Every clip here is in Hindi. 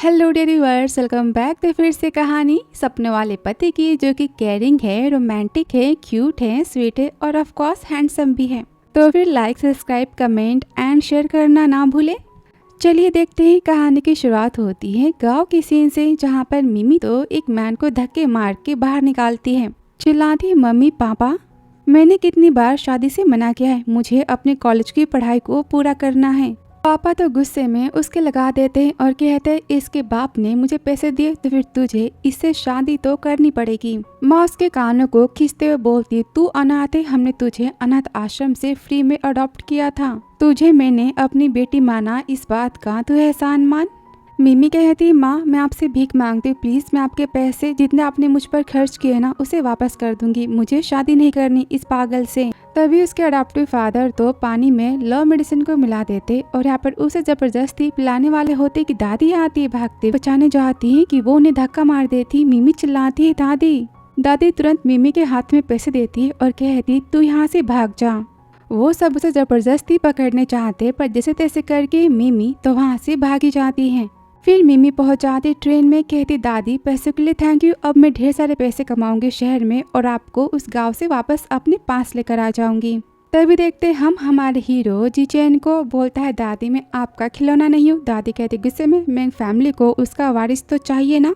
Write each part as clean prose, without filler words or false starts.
Hello dear viewers, welcome back. तो फिर से कहानी सपने वाले पति की, जो कि केयरिंग है, रोमांटिक है, क्यूट है, स्वीट है और ऑफ कोर्स हैंडसम भी है। तो फिर like, subscribe, comment and share करना ना भूले। चलिए देखते हैं। कहानी की शुरुआत होती है गांव की सीन से, जहां पर मिमी तो एक मैन को धक्के मार के बाहर निकालती है। चिल्लाती, मम्मी पापा, मैंने कितनी बार शादी से मना किया है, मुझे अपने कॉलेज की पढ़ाई को पूरा करना है। पापा तो गुस्से में उसके लगा देते हैं और कहते हैं, इसके बाप ने मुझे पैसे दिए तो फिर तुझे इससे शादी तो करनी पड़ेगी। माँ उसके कानों को खींचते हुए बोलती, तू अनाथ है, हमने तुझे अनाथ आश्रम से फ्री में अडॉप्ट किया था, तुझे मैंने अपनी बेटी माना, इस बात का तू एहसान मान। मिमी कहती, माँ मैं आपसे भीख मांगती हूँ, प्लीज मैं आपके पैसे जितने आपने मुझ पर खर्च किए ना उसे वापस कर दूंगी, मुझे शादी नहीं करनी इस पागल से। तभी उसके अडॉप्टिव फादर तो पानी में लव मेडिसिन को मिला देते और यहाँ पर उसे जबरदस्ती पिलाने वाले होते कि दादी आती है भागते, बचाने जाती है कि वो उन्हें धक्का मार देती। मिमी चिल्लाती है, दादी। दादी तुरंत मिमी के हाथ में पैसे देती और कहती, तू यहाँ से भाग जा। वो सब उसे जबरदस्ती पकड़ने चाहते, पर जैसे तैसे करके मिमी तो वहाँ से भागी जाती है। फिर मिमी पहुंच जाती ट्रेन में, कहती, दादी पैसों के लिए थैंक यू, अब मैं ढेर सारे पैसे कमाऊंगी शहर में और आपको उस गांव से वापस अपने पास लेकर आ जाऊंगी। तभी देखते हम हमारे हीरो जिचेन को। बोलता है, दादी मैं आपका खिलौना नहीं हूँ। दादी कहती गुस्से में, मैं फैमिली को उसका वारिस तो चाहिए ना।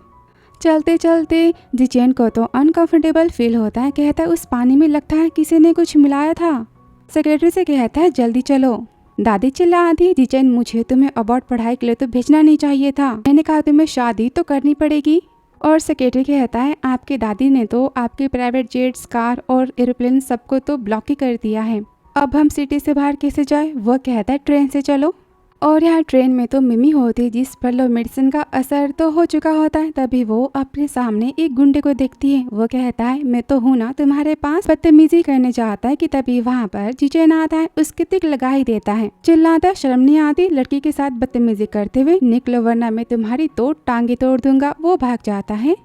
चलते चलते जिचेन को तो अनकंफर्टेबल फील होता है, कहता है उस पानी में लगता है किसी ने कुछ मिलाया था। सेक्रेटरी से कहता है, जल्दी चलो। दादी चिल्लाती, जिचेन मुझे तुम्हें अबॉर्ड पढ़ाई के लिए तो भेजना नहीं चाहिए था, मैंने कहा तुम्हें शादी तो करनी पड़ेगी। और सेक्रेटरी कहता है, आपके दादी ने तो आपके प्राइवेट जेट्स, कार और एरोप्लेन सबको तो ब्लॉक ही कर दिया है, अब हम सिटी से बाहर कैसे जाए। वो कहता है, ट्रेन से चलो। और यहाँ ट्रेन में तो मिमी होती, जिस पर लव मेडिसिन का असर तो हो चुका होता है। तभी वो अपने सामने एक गुंडे को देखती है। वो कहता है, मैं तो हूँ ना तुम्हारे पास, बदतमीजी करने जाता है कि तभी वहाँ पर जिचेन आता है, उसके तिक लगा ही देता है। चिल्लाता, शर्म नहीं आती लड़की के साथ बदतमीजी करते हुए, निकलो वरना मैं तुम्हारी तो टांगे तोड़ दूंगा। वो भाग जाता है।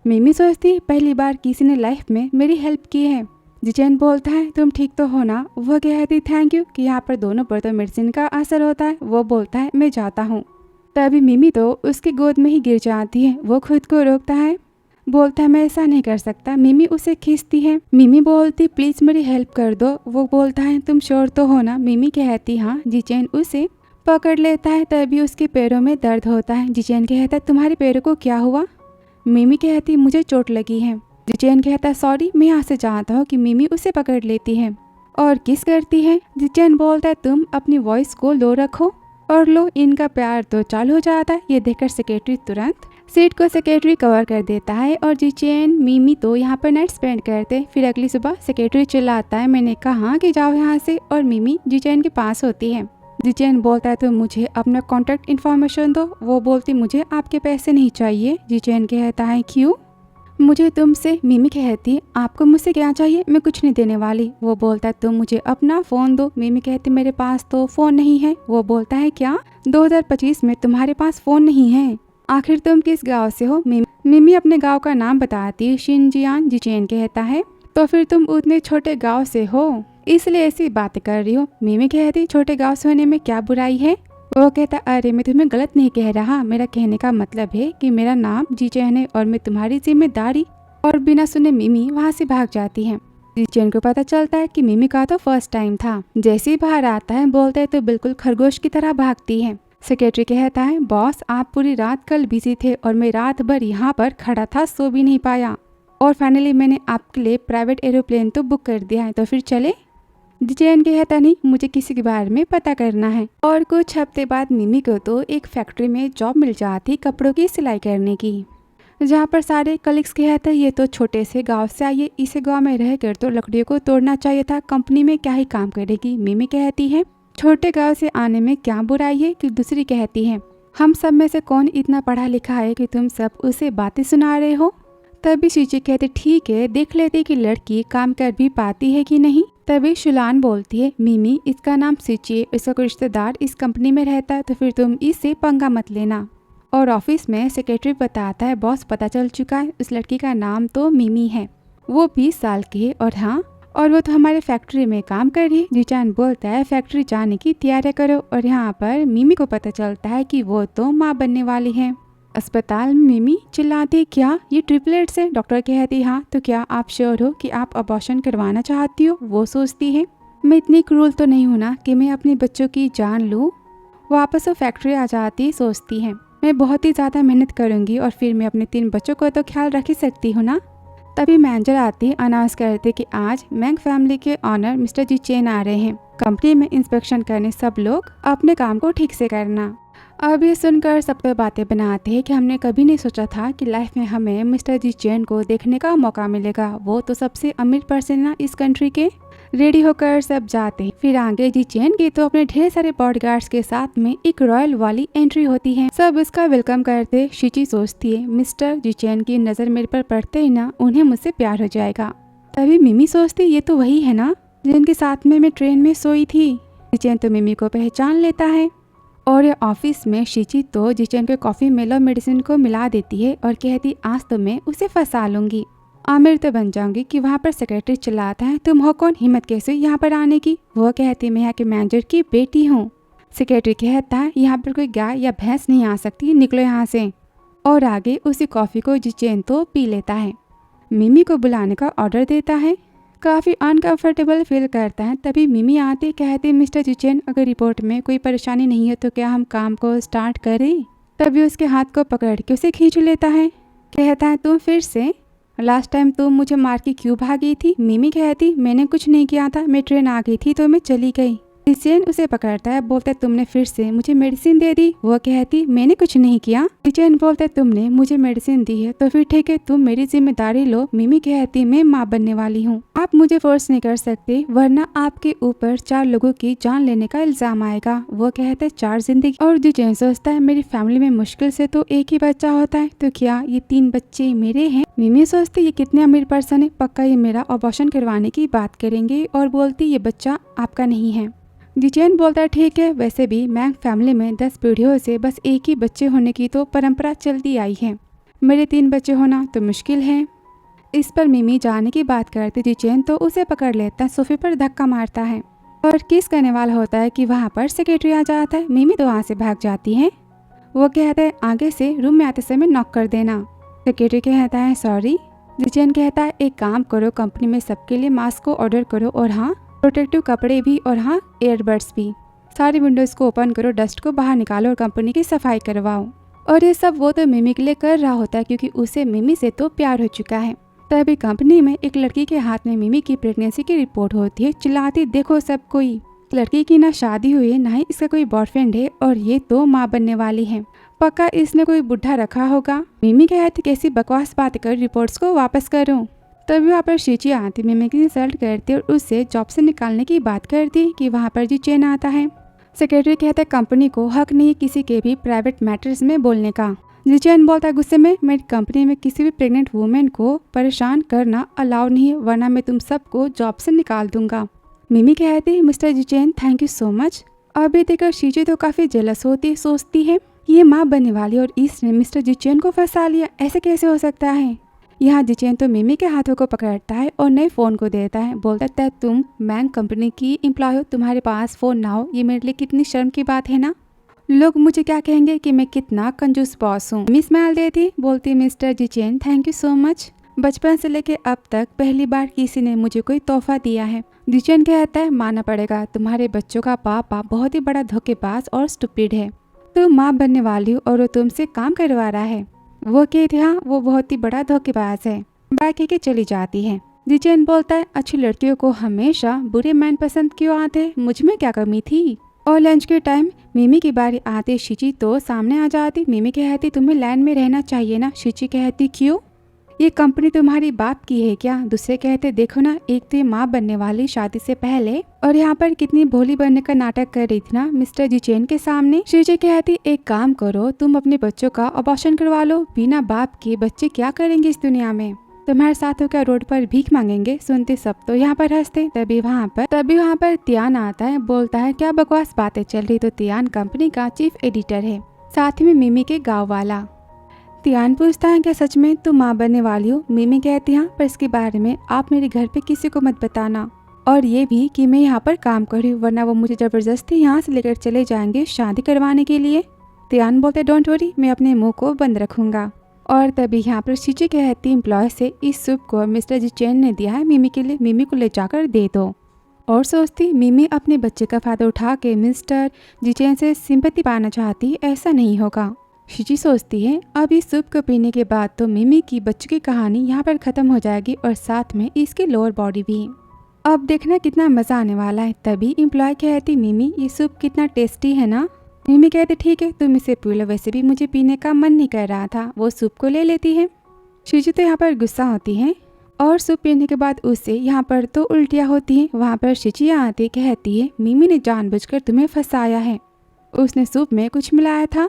मिमी सोचती, पहली बार किसी ने लाइफ में मेरी हेल्प की है। जिचेन बोलता है, तुम ठीक तो हो ना। वह कहती, थैंक यू, कि यहाँ पर दोनों पर तो मेडिसिन का असर होता है। वो बोलता है, मैं जाता हूँ। तभी मिमी तो उसकी गोद में ही गिर जाती है। वो खुद को रोकता है, बोलता है, मैं ऐसा नहीं कर सकता। मिमी उसे खींचती है। मिमी बोलती, प्लीज मेरी हेल्प कर दो। वो बोलता है, तुम श्योर तो हो ना। मिमी कहती, हाँ। जिचेन उसे पकड़ लेता है। तभी उसके पैरों में दर्द होता है। जिचेन कहता है, तुम्हारे पैरों को क्या हुआ। मिमी कहती, मुझे चोट लगी है। जिचेन कहता, सॉरी, मैं यहाँ से जानता हूँ। कि मिमी उसे पकड़ लेती है और किस करती है। जिचेन बोलता है, तुम अपनी वॉइस को लो रखो। और लो, इनका प्यार तो चालू हो जाता है। ये देखकर सेक्रेटरी तुरंत सीट को सेक्रेटरी कवर कर देता है और जिचेन मिमी तो यहाँ पर नाइट स्पेंड करते। फिर अगली सुबह सेक्रेटरी चिल्लाता है, मैंने कहा कि जाओ यहाँ से। और मिमी जिचेन के पास होती है। जिचेन बोलता है, तो मुझे अपना कॉन्टैक्ट इन्फॉर्मेशन दो। वो बोलती, मुझे आपके पैसे नहीं चाहिए। जिचेन कहता है, क्यों, मुझे तुमसे। मिमी कहती, आपको मुझसे क्या चाहिए, मैं कुछ नहीं देने वाली। वो बोलता है, तुम मुझे अपना फोन दो। मिमी कहती, मेरे पास तो फोन नहीं है। वो बोलता है, क्या 2025 में तुम्हारे पास फोन नहीं है, आखिर तुम किस गांव से हो। मिमी अपने गांव का नाम बताती, शिनजियान। जिचेन कहता है, तो फिर तुम उतने छोटे गाँव से हो, इसलिए ऐसी बातें कर रही हो। मिमी कहती, छोटे गाँव से होने में क्या बुराई है। वो कहता, अरे मैं तुम्हें गलत नहीं कह रहा, मेरा कहने का मतलब है कि मेरा नाम जिचेन है और मैं तुम्हारी जिम्मेदारी। और बिना सुने मिमी वहाँ से भाग जाती है। जिचेन को पता चलता है कि मिमी का तो फर्स्ट टाइम था। जैसे ही बाहर आता है, बोलता है तो बिल्कुल खरगोश की तरह भागती है। सेक्रेटरी कहता है, बॉस आप पूरी रात कल बिजी थे और मैं रात भर यहाँ पर खड़ा था, सो भी नहीं पाया, और फाइनली मैंने आपके लिए प्राइवेट एरोप्लेन तो बुक कर दिया है, तो फिर चले। जिचेन कहता, नहीं, मुझे किसी के बारे में पता करना है। और कुछ हफ्ते बाद मिमी को तो एक फैक्ट्री में जॉब मिल जाती कपड़ों की सिलाई करने की, जहाँ पर सारे कलीग्स कहते हैं, ये तो छोटे से गांव से आई है, इसे गांव में रहकर तो लकड़ियों को तोड़ना चाहिए था, कंपनी में क्या ही काम करेगी। मिमी कहती है, छोटे गाँव से आने में क्या बुराई है। कि दूसरी कहती है, हम सब में से कौन इतना पढ़ा लिखा है कि तुम सब उसे बातें सुना रहे हो। तभी शीची कहते, ठीक है, देख लेते कि लड़की काम कर भी पाती है कि नहीं। तभी शुलान बोलती है, मिमी इसका नाम सिची है, इसका कोई रिश्तेदार इस कंपनी में रहता है, तो फिर तुम इससे पंगा मत लेना। और ऑफिस में सेक्रेटरी बताता है, बॉस पता चल चुका है, उस लड़की का नाम तो मिमी है, वो 20 साल की है, और हाँ, और वो तो हमारे फैक्ट्री में काम कर रही है। जिचान बोलता है, फैक्ट्री जाने की तैयारी करो। और यहाँ पर मिमी को पता चलता है कि वो तो माँ बनने वाली है। अस्पताल में मिमी चिल्लाती, क्या ये ट्रिपलेट्स है? डॉक्टर कहती, हाँ। तो क्या आप श्योर हो कि आप अबॉर्शन करवाना चाहती हो? वो सोचती है, मैं इतनी क्रूल तो नहीं हूँ ना कि मैं अपने बच्चों की जान लूँ। वापस वो फैक्ट्री आ जाती सोचती है, मैं बहुत ही ज़्यादा मेहनत करूँगी और फिर मैं अपने 3 बच्चों को तो ख्याल रख ही सकती हूँ ना। तभी मैनेजर आती अनाउंस करते कि आज मैंग फैमिली के ऑनर मिस्टर जी चेन आ रहे हैं कंपनी में इंस्पेक्शन करने, सब लोग अपने काम को ठीक से करना। अब ये सुनकर सब तो बातें बनाते हैं कि हमने कभी नहीं सोचा था कि लाइफ में हमें मिस्टर जी चेन को देखने का मौका मिलेगा। वो तो सबसे अमीर पर्सन ना इस कंट्री के। रेडी होकर सब जाते हैं। फिर आगे जी चेन की तो अपने ढेर सारे बॉडीगार्ड्स के साथ में एक रॉयल वाली एंट्री होती है। सब इसका वेलकम करते। शिची सोचती है, मिस्टर जी चेन की नजर मेरे पर पड़ते ही ना उन्हें मुझसे प्यार हो जाएगा। तभी मिमी सोचती, ये तो वही है ना जिनके साथ में मैं ट्रेन में सोई थी। जी चेन तो मिमी को पहचान लेता है और ये ऑफिस में शिची तो जिचेन के कॉफी में लव मेडिसिन को मिला देती है और कहती, आज तो मैं उसे फंसा लूंगी, आमिर तो बन जाऊंगी। कि वहाँ पर सेक्रेटरी चिल्लाता है, तुम हो कौन, हिम्मत कैसे यहाँ पर आने की? वो कहती, मैं यहाँ के मैनेजर की बेटी हूँ। सेक्रेटरी कहता है, यहाँ पर कोई गाय या भैंस नहीं आ सकती, निकलो यहाँ से। और आगे उसी कॉफी को जिचेन तो पी लेता है। मिमी को बुलाने का ऑर्डर देता है। काफ़ी अनकंफर्टेबल फील करता है। तभी मिमी आते कहते, मिस्टर जिचेन अगर रिपोर्ट में कोई परेशानी नहीं है तो क्या हम काम को स्टार्ट करें? तभी उसके हाथ को पकड़ के उसे खींच लेता है। कहता है, तुम फिर से? लास्ट टाइम तुम मुझे मार के क्यों भागी थी? मिमी कहती, मैंने कुछ नहीं किया था, मैं ट्रेन आ गई थी तो मैं चली गई। जिचेन उसे पकड़ता है, बोलता है, तुमने फिर से मुझे मेडिसिन दे दी। वो कहती, मैंने कुछ नहीं किया। जिचेन बोलता है, तुमने मुझे मेडिसिन दी है तो फिर ठीक है, तुम मेरी जिम्मेदारी लो। मिमी कहती, मैं माँ बनने वाली हूँ, आप मुझे फोर्स नहीं कर सकते वरना आपके ऊपर 4 लोगों की जान लेने का इल्जाम आएगा। वो कहते, 4 जिंदगी? और जिचेन सोचता है, मेरी फैमिली में मुश्किल से तो एक ही बच्चा होता है, तो क्या ये 3 बच्चे मेरे हैं? मिमी सोचती, ये कितने अमीर पर्सन है, पक्का ये मेरा अबॉर्शन करवाने की बात करेंगे। और बोलती, ये बच्चा आपका नहीं है। जिचेन बोलता है, ठीक है, वैसे भी मैंग फैमिली में 10 पीढ़ियों से बस एक ही बच्चे होने की तो परंपरा चलती आई है, मेरे 3 बच्चे होना तो मुश्किल है। इस पर मिमी जाने की बात करती, जिचेन तो उसे पकड़ लेता है, सोफे पर धक्का मारता है और किस करने वाला होता है कि वहाँ पर सेक्रेटरी आ जाता है। मिमी तो वहाँ से भाग जाती है। वो कहता है, आगे से रूम में आते समय नॉक कर देना। सेक्रेटरी कहता है, सॉरी। जिचेन कहता है, एक काम करो, कंपनी में सबके लिए मास्क को ऑर्डर करो और हाँ, प्रोटेक्टिव कपड़े भी और हाँ, एयरबड्स भी। सारी विंडोज को ओपन करो, डस्ट को बाहर निकालो और कंपनी की सफाई करवाओ। और ये सब वो तो मिमी के लिए कर रहा होता है क्योंकि उसे मिमी से तो प्यार हो चुका है। तभी कंपनी में एक लड़की के हाथ में मिमी की प्रेगनेंसी की रिपोर्ट होती है। चिल्लाती, देखो सब कोई, लड़की की ना शादी हुई है ना ही इसका कोई बॉयफ्रेंड है और ये तो माँ बनने वाली है, पक्का इसने कोई बुढ़ा रखा होगा। मिमी कहती, कैसी बकवास बात कर, रिपोर्ट्स को वापस करो। तभी वहाँ पर शिची आती, मिमी की इंसल्ट करती और उससे जॉब से निकालने की बात करती कि वहाँ पर जिचेन आता है। सेक्रेटरी कहता है, कंपनी को हक नहीं किसी के भी प्राइवेट मैटर्स में बोलने का। जिचेन बोलता है गुस्से में, मेरी कंपनी में किसी भी प्रेग्नेंट वुमेन को परेशान करना अलाउ नहीं है वरना मैं तुम सबको जॉब से निकाल दूंगा। मिमी कहती, mister Jichen thank you so much. अभी देखकर शिची तो काफ़ी जेलस होती, सोचती है ये माँ बनने वाली और इसने मिस्टर जिचेन को फंसा लिया, ऐसे कैसे हो सकता है। यहाँ जिचेन तो मिमी के हाथों को पकड़ता है और नए फ़ोन को देता है। बोलता है, तुम मैंग कंपनी की एम्प्लॉय हो, तुम्हारे पास फ़ोन ना हो ये मेरे लिए कितनी शर्म की बात है ना। लोग मुझे क्या कहेंगे कि मैं कितना कंजूस बॉस हूँ। मिस स्माइल देती, बोलती, mister Jichen thank you so much, बचपन से लेके अब तक पहली बार किसी ने मुझे कोई तोहफा दिया है। जिचेन कहता है, मानना पड़ेगा तुम्हारे बच्चों का पापा बहुत ही बड़ा धोखेबाज और स्टूपिड है, तुम माँ बनने वाली हो और वो तुमसे काम करवा रहा है। वो कहते, हाँ वो बहुत ही बड़ा धोखेबाज है। बाकी के चली जाती है। जिचेन बोलता है, अच्छी लड़कियों को हमेशा बुरे मैन पसंद क्यों आते, मुझ में क्या कमी थी। और लंच के टाइम मिमी की बारी आते शिची तो सामने आ जाती। मिमी कहती, तुम्हें लाइन में रहना चाहिए ना। शिची कहती, क्यों, ये कंपनी तुम्हारी बाप की है क्या। दूसरे कहते, देखो ना, एक तो ये माँ बनने वाली शादी से पहले और यहाँ पर कितनी भोली बनने का नाटक कर रही थी ना मिस्टर जिचेन के सामने। शिची कहती, एक काम करो, तुम अपने बच्चों का अबॉर्शन करवा लो, बिना बाप के बच्चे क्या करेंगे इस दुनिया में, तुम्हारे साथ होकर रोड पर भीख मांगेंगे। सुनते सब तो यहाँ पर हंसते। तभी वहाँ पर तियान आता है, बोलता है, क्या बकवास बातें चल रही। तो तियान कंपनी का चीफ एडिटर है, साथ में मिमी के गाँव वाला। तियान पूछता है, क्या सच में तुम माँ बनने वाली हो। मिमी कहती, हाँ, पर इसके बारे में आप मेरे घर पे किसी को मत बताना, और ये भी कि मैं यहाँ पर काम कर रही हूँ, वरना वो मुझे जबरदस्ती यहाँ से लेकर चले जाएंगे शादी करवाने के लिए। तियान बोलते डोंट वरी, मैं अपने मुंह को बंद रखूंगा। और तभी यहाँ पर शिची कहती एम्प्लॉय से इस सूप को मिस्टर जिचेन ने दिया है मिमी के लिए, मिमी को ले जाकर दे दो। और सोचती मिमी अपने बच्चे का फायदा उठा के मिस्टर जिचेन से सिंपैथी पाना चाहती, ऐसा नहीं होगा। शिची सोचती है अब इस सूप को पीने के बाद तो मिमी की बच्चे की कहानी यहाँ पर खत्म हो जाएगी और साथ में इसकी लोअर बॉडी भी। अब देखना कितना मजा आने वाला है। तभी एम्प्लॉय कहती मिमी ये सूप कितना टेस्टी है ना। मिमी कहती ठीक है तुम इसे पी लो, वैसे भी मुझे पीने का मन नहीं कर रहा था। वो सूप को ले लेती है। शिची तो यहाँ पर गुस्सा होती है और सूप पीने के बाद उससे यहाँ पर तो उल्टियाँ होती हैं। वहाँ पर शिची आती कहती है मिमी ने जानबूझकर तुम्हें फंसाया है, उसने सूप में कुछ मिलाया था।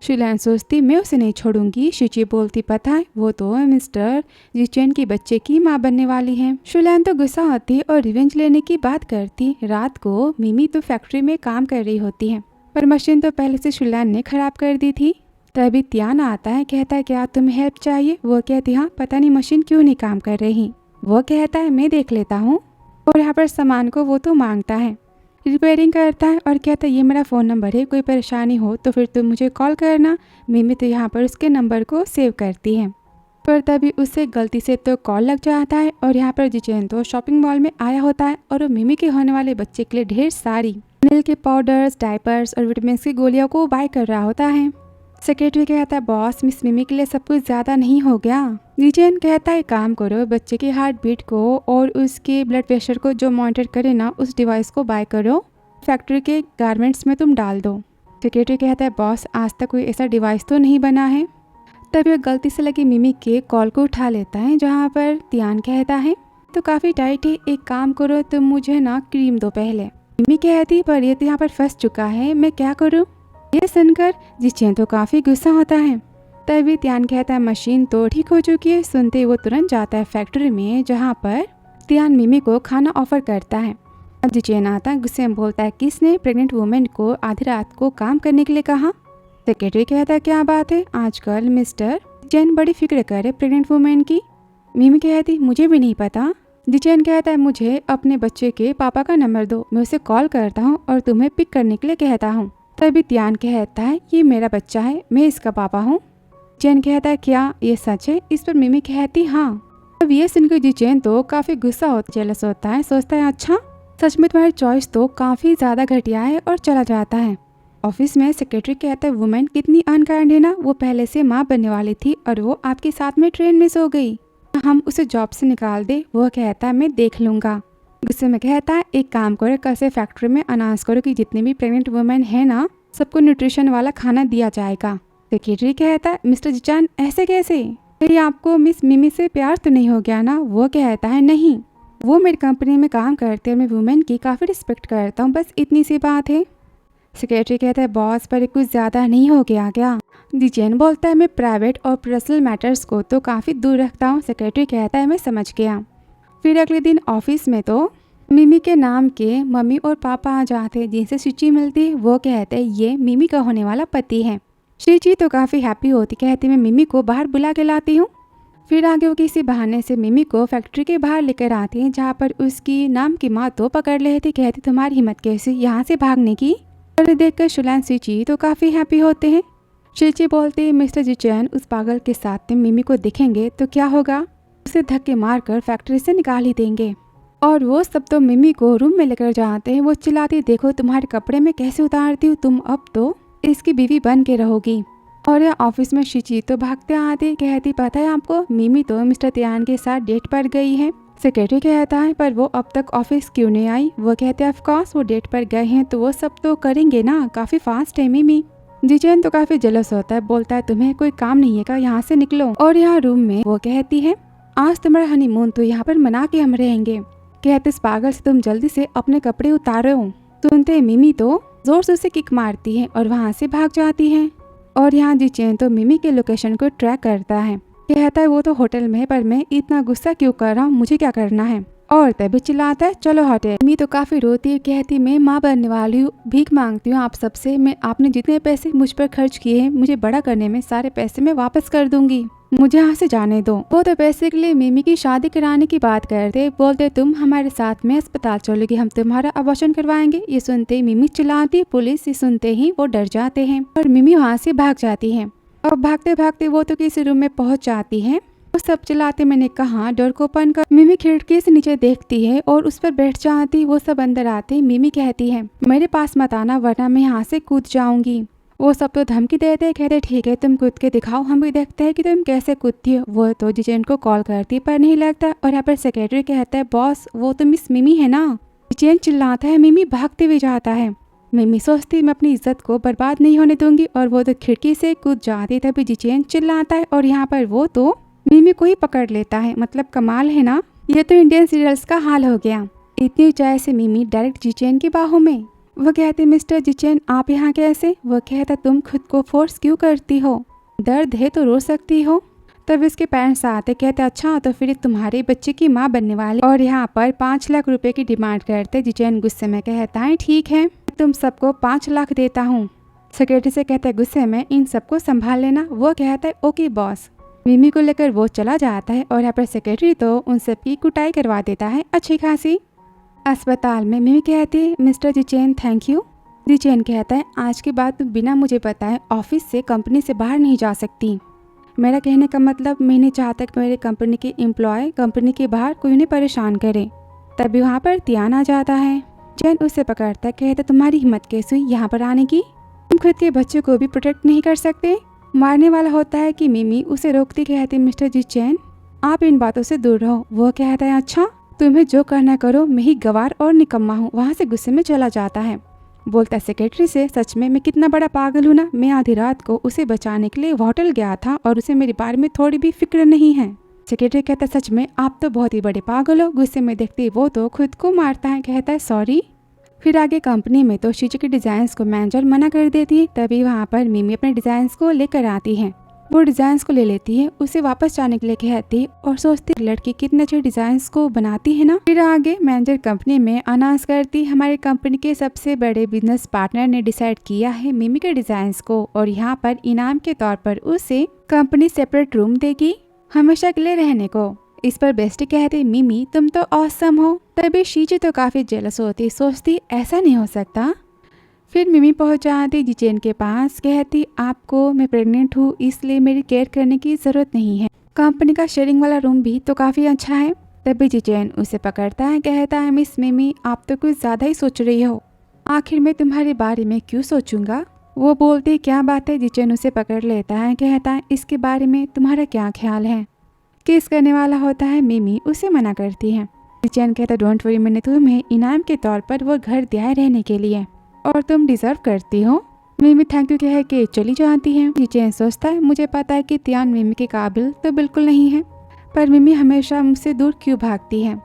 शुलैन सोचती मैं उसे नहीं छोड़ूंगी। शिची बोलती पता है वो तो मिस्टर जिचेन की बच्चे की माँ बनने वाली है। शुलैन तो गुस्सा होती और रिवेंज लेने की बात करती। रात को मिमी तो फैक्ट्री में काम कर रही होती है पर मशीन तो पहले से शुलैन ने खराब कर दी थी। तभी त्यान आता है, कहता है क्या तुम्हें हेल्प चाहिए। वो कहती हाँ पता नहीं मशीन क्यों नहीं काम कर रही। वो कहता है मैं देख लेता हूँ और यहाँ पर सामान को वो तो मांगता है, रिपेयरिंग करता है और कहता है ये मेरा फ़ोन नंबर है, कोई परेशानी हो तो फिर तुम मुझे कॉल करना। मिमी तो यहाँ पर उसके नंबर को सेव करती है पर तभी उससे गलती से तो कॉल लग जाता है और यहाँ पर जिचेन तो शॉपिंग मॉल में आया होता है और वो मिमी के होने वाले बच्चे के लिए ढेर सारी मिल्क के पाउडर्स, डायपर्स और विटामिन की गोलियों को बाय कर रहा होता है। सेक्रेटरी कहता है बॉस मिस मिमी के लिए सब कुछ ज़्यादा नहीं हो गया। जिचेन कहता है काम करो, बच्चे की हार्ट बीट को और उसके ब्लड प्रेशर को जो मॉनिटर करे ना उस डिवाइस को बाय करो, फैक्ट्री के गारमेंट्स में तुम डाल दो। सेक्रेटरी कहता है बॉस आज तक कोई ऐसा डिवाइस तो नहीं बना है। तभी वो गलती से लगी मिमी के कॉल को उठा लेता है जहाँ पर त्यान कहता है तो काफ़ी टाइट है, एक काम करो तुम मुझे ना क्रीम दो पहले। मिमी कहती पर ये तो यहाँ पर फंस चुका है, मैं क्या करूँ। ये सुनकर जिचेन तो काफ़ी गुस्सा होता है। तभी त्यान कहता है मशीन तो ठीक हो चुकी है। सुनते ही वो तुरंत जाता है फैक्ट्री में जहाँ पर त्यान मिमी को खाना ऑफर करता है। अब जिचेन आता है, गुस्से में बोलता है किसने प्रेग्नेंट वुमेन को आधी रात को काम करने के लिए कहा। सेक्रेटरी कहता है क्या बात है, आजकल मिस्टर जिचेन बड़ी फिक्र करे प्रेग्नेंट वुमेन की। मिमी कहती मुझे भी नहीं पता। जिचेन कहता है मुझे अपने बच्चे के पापा का नंबर दो, मैं उसे कॉल करता हूँ और तुम्हें पिक करने के लिए कहता हूँ। तभी त्यान कहता है ये मेरा बच्चा है, मैं इसका पापा हूँ। जिचेन कहता है क्या ये सच है। इस पर मिमी कहती हाँ। अब ये सुनकर जिचेन तो काफ़ी गुस्सा होता जेलस होता है, सोचता है अच्छा सच में तुम्हारी चॉइस तो काफ़ी ज़्यादा घटिया है और चला जाता है। ऑफिस में सेक्रेटरी कहता है वुमेन कितनी अनकाइंड है ना, वो पहले से माँ बनने वाली थी और वो आपके साथ में ट्रेन मिस हो गई, हम उसे जॉब से निकाल दे। वो कहता है मैं देख लूँगा। गुस्से में कहता है एक काम करो कल से फैक्ट्री में अनाउंस करो कि जितनी भी प्रेग्नेंट वुमेन है ना सबको न्यूट्रिशन वाला खाना दिया जाएगा। सेक्रेटरी कहता है मिस्टर जिचान ऐसे कैसे, कहीं आपको मिस मिमी से प्यार तो नहीं हो गया ना। वो कहता है नहीं, वो मेरी कंपनी में काम करते हैं, मैं वुमेन की काफ़ी रिस्पेक्ट करता हूँ, बस इतनी सी बात है। सेक्रेटरी कहता है बॉस पर कुछ ज़्यादा नहीं हो गया क्या। जिचेन बोलता है मैं प्राइवेट और पर्सनल मैटर्स को तो काफ़ी दूर रखता हूँ। सेक्रेटरी कहता है मैं समझ गया। फिर अगले दिन ऑफिस में तो मिमी के नाम के मम्मी और पापा आ जाते जिनसे शिची मिलती। वो कहते हैं ये मिमी का होने वाला पति है। शिची तो काफ़ी हैप्पी होती, कहती मैं मिमी को बाहर बुला के लाती हूँ। फिर आगे वो किसी बहाने से मिमी को फैक्ट्री के बाहर लेकर आती हैं जहाँ पर उसकी नाम की माँ तो पकड़ लेती, कहती तुम्हारी हिम्मत कैसी यहाँ से भागने की। और देखकर शुलैन शिची तो काफ़ी हैप्पी होते हैं। शिची बोलती है मिस्टर जिचेन उस पागल के साथ में मिमी को दिखेंगे तो क्या होगा, उसे धक्के मारकर फैक्ट्री से निकाल ही देंगे। और वो सब तो मिमी को रूम में लेकर जाते हैं। वो चिल्लाती देखो तुम्हारे कपड़े में कैसे उतारती हूँ, तुम अब तो इसकी बीवी बन के रहोगी। और यह ऑफिस में शिची तो भागते आती, कहती पता है आपको मिमी तो मिस्टर त्यान के साथ डेट पर गई है। सेक्रेटरी कहता है पर वो अब तक ऑफिस क्यों नहीं आई। वो कहते हैं ऑफकोर्स वो डेट पर गए हैं तो वो सब तो करेंगे ना, काफ़ी फास्ट है मिमी। जिचेन तो काफ़ी जलस होता है, बोलता है तुम्हें कोई काम नहीं है क्या, यहाँ से निकलो। और यहाँ रूम में वो कहती है आज तुम्हारा हनीमून तो यहाँ पर मना के हम रहेंगे। कहते इस पागल से तुम जल्दी से अपने कपड़े उतारो। सुनते मिमी तो जोर से उसे किक मारती है और वहाँ से भाग जाती है। और यहाँ जिचेन तो मिमी के लोकेशन को ट्रैक करता है, कहता है वो तो होटल में है पर मैं इतना गुस्सा क्यों कर रहा हूँ, मुझे क्या करना है। और तभी चिल्लाता है चलो हटे। मिमी तो काफ़ी रोती है, कहती मैं माँ बनने वाली हूँ, भीख मांगती हूँ आप सबसे, मैं आपने जितने पैसे मुझ पर खर्च किए हैं मुझे बड़ा करने में सारे पैसे मैं वापस कर दूंगी। मुझे यहाँ से जाने दो। वो तो बेसिकली मिमी की शादी कराने की बात करते, बोलते तुम हमारे साथ में अस्पताल चलोगी, हम तुम्हारा अबॉर्शन करवाएंगे। ये सुनते ही मिमी चिल्लाती, पुलिस ये सुनते ही वो डर जाते हैं और मिमी वहाँ से भाग जाती है। और भागते भागते वो तो किसी रूम में पहुंच जाती है। वो सब चिल्लाते मैंने कहा डोर को ओपन कर। मिमी खिड़की से नीचे देखती है और उस पर बैठ जाती। वो सब अंदर आते। मिमी कहती है मेरे पास मत आना वरना मैं यहाँ से कूद जाऊंगी। वो सब तो धमकी देते, कहते ठीक है तुम कूद के दिखाओ, हम भी देखते हैं कि तुम कैसे कूदती हो। वो तो जिचेन को कॉल करती पर नहीं लगता और यहाँ पर सेक्रेटरी कहता है बॉस वो तो मिस मिमी है ना। जिचेन चिल्लाता है, मिमी भागते हुए जाता है। मिमी सोचती मैं अपनी इज्जत को बर्बाद नहीं होने दूंगी और वो तो खिड़की से कूद जाती। तभी जिचेन चिल्लाता है और यहाँ पर वो तो मिमी को ही पकड़ लेता है। मतलब कमाल है ना, ये तो इंडियन सीरियल्स का हाल हो गया। इतनी ऊंचाई से मिमी डायरेक्ट जिचेन की बाहों में। वो कहते मिस्टर जिचेन आप यहाँ कैसे। वो कहता तुम खुद को फोर्स क्यों करती हो, दर्द है तो रो सकती हो। तब इसके पेरेंट्स आते, कहते अच्छा तो फिर तुम्हारे बच्चे की माँ बनने वाली और यहाँ पर 5 लाख रुपए की डिमांड करते। जिचेन गुस्से में कहता है ठीक है तुम सबको 5 लाख देता हूँ। सेक्रेटरी से कहता है गुस्से में इन सबको संभाल लेना। वो कहता है ओके बॉस। मिमी को लेकर वो चला जाता है और यहाँ पर सेक्रेटरी तो उन सब की कुटाई करवा देता है अच्छी खासी। अस्पताल में मिमी कहती है मिस्टर जिचेन थैंक यू। जिचेन कहता है आज के बाद तुम बिना मुझे बताए ऑफिस से कंपनी से बाहर नहीं जा सकती। मेरा कहने का मतलब मैं नहीं चाहता कि मेरे कंपनी के एम्प्लॉय कंपनी के बाहर कोई उन्हें परेशान करे। तभी वहाँ पर त्यान आ जाता है। जैन उसे पकड़ता है, कहता तुम्हारी हिम्मत कैसे हुई यहाँ पर आने की, तुम खुद के बच्चों को भी प्रोटेक्ट नहीं कर सकते। मारने वाला होता है कि मिमी उसे रोकती, कहती मिस्टर जिचेन आप इन बातों से दूर रहो। वो कहता है अच्छा तुम्हें जो करना करो, मैं ही गवार और निकम्मा हूँ। वहाँ से गुस्से में चला जाता है। बोलता सेक्रेटरी से सच में मैं कितना बड़ा पागल हूँ ना, मैं आधी रात को उसे बचाने के लिए होटल गया था और उसे मेरे बारे में थोड़ी भी फिक्र नहीं है। सेक्रेटरी कहता सच में आप तो बहुत ही बड़े पागल हो। गुस्से में देखते वो तो खुद को मारता है, कहता है सॉरी। फिर आगे कंपनी में तो शीशे के डिजाइन्स को मैनेजर मना कर देती है। तभी वहाँ पर मिमी अपने डिजाइन्स को लेकर आती है। वो डिजाइन्स को ले लेती है, उसे वापस जाने के लिए कहती और सोचती लड़की कितने अच्छे डिजाइन्स को बनाती है ना। फिर आगे मैनेजर कंपनी में अनाउंस करती हमारे कंपनी के सबसे बड़े बिजनेस पार्टनर ने डिसाइड किया है मिमी के डिजाइन्स को और यहाँ पर इनाम के तौर पर उसे कंपनी सेपरेट रूम देगी हमेशा के लिए रहने को। इस पर बेस्टी कहती मिमी तुम तो ऑसम हो। तभी शीची तो काफी जेलस होती, सोचती ऐसा नहीं हो सकता। फिर मिमी पहुंच जाती जिचेन के पास, कहती आपको मैं प्रेग्नेंट हूँ इसलिए मेरी केयर करने की जरूरत नहीं है, कंपनी का शेयरिंग वाला रूम भी तो काफी अच्छा है। तभी जिचेन उसे पकड़ता है, कहता है मिस मिमी आप तो कुछ ज्यादा ही सोच रही हो, आखिर मैं तुम्हारे बारे में क्यों सोचूंगा। वो बोलती क्या बात है। जिचेन उसे पकड़ लेता है, कहता है इसके बारे में तुम्हारा क्या ख्याल है। किस करने वाला होता है, मिमी उसे मना करती है। जिचेन कहता डोंट वरी मैंने तुम्हें इनाम के तौर पर वो घर दिया है रहने के लिए और तुम डिजर्व करती हो। मिमी थैंक यू कह के चली जाती है। जिचेन सोचता है मुझे पता है कि त्यान मिमी के काबिल तो बिल्कुल नहीं है, पर मिमी हमेशा मुझसे दूर क्यों भागती है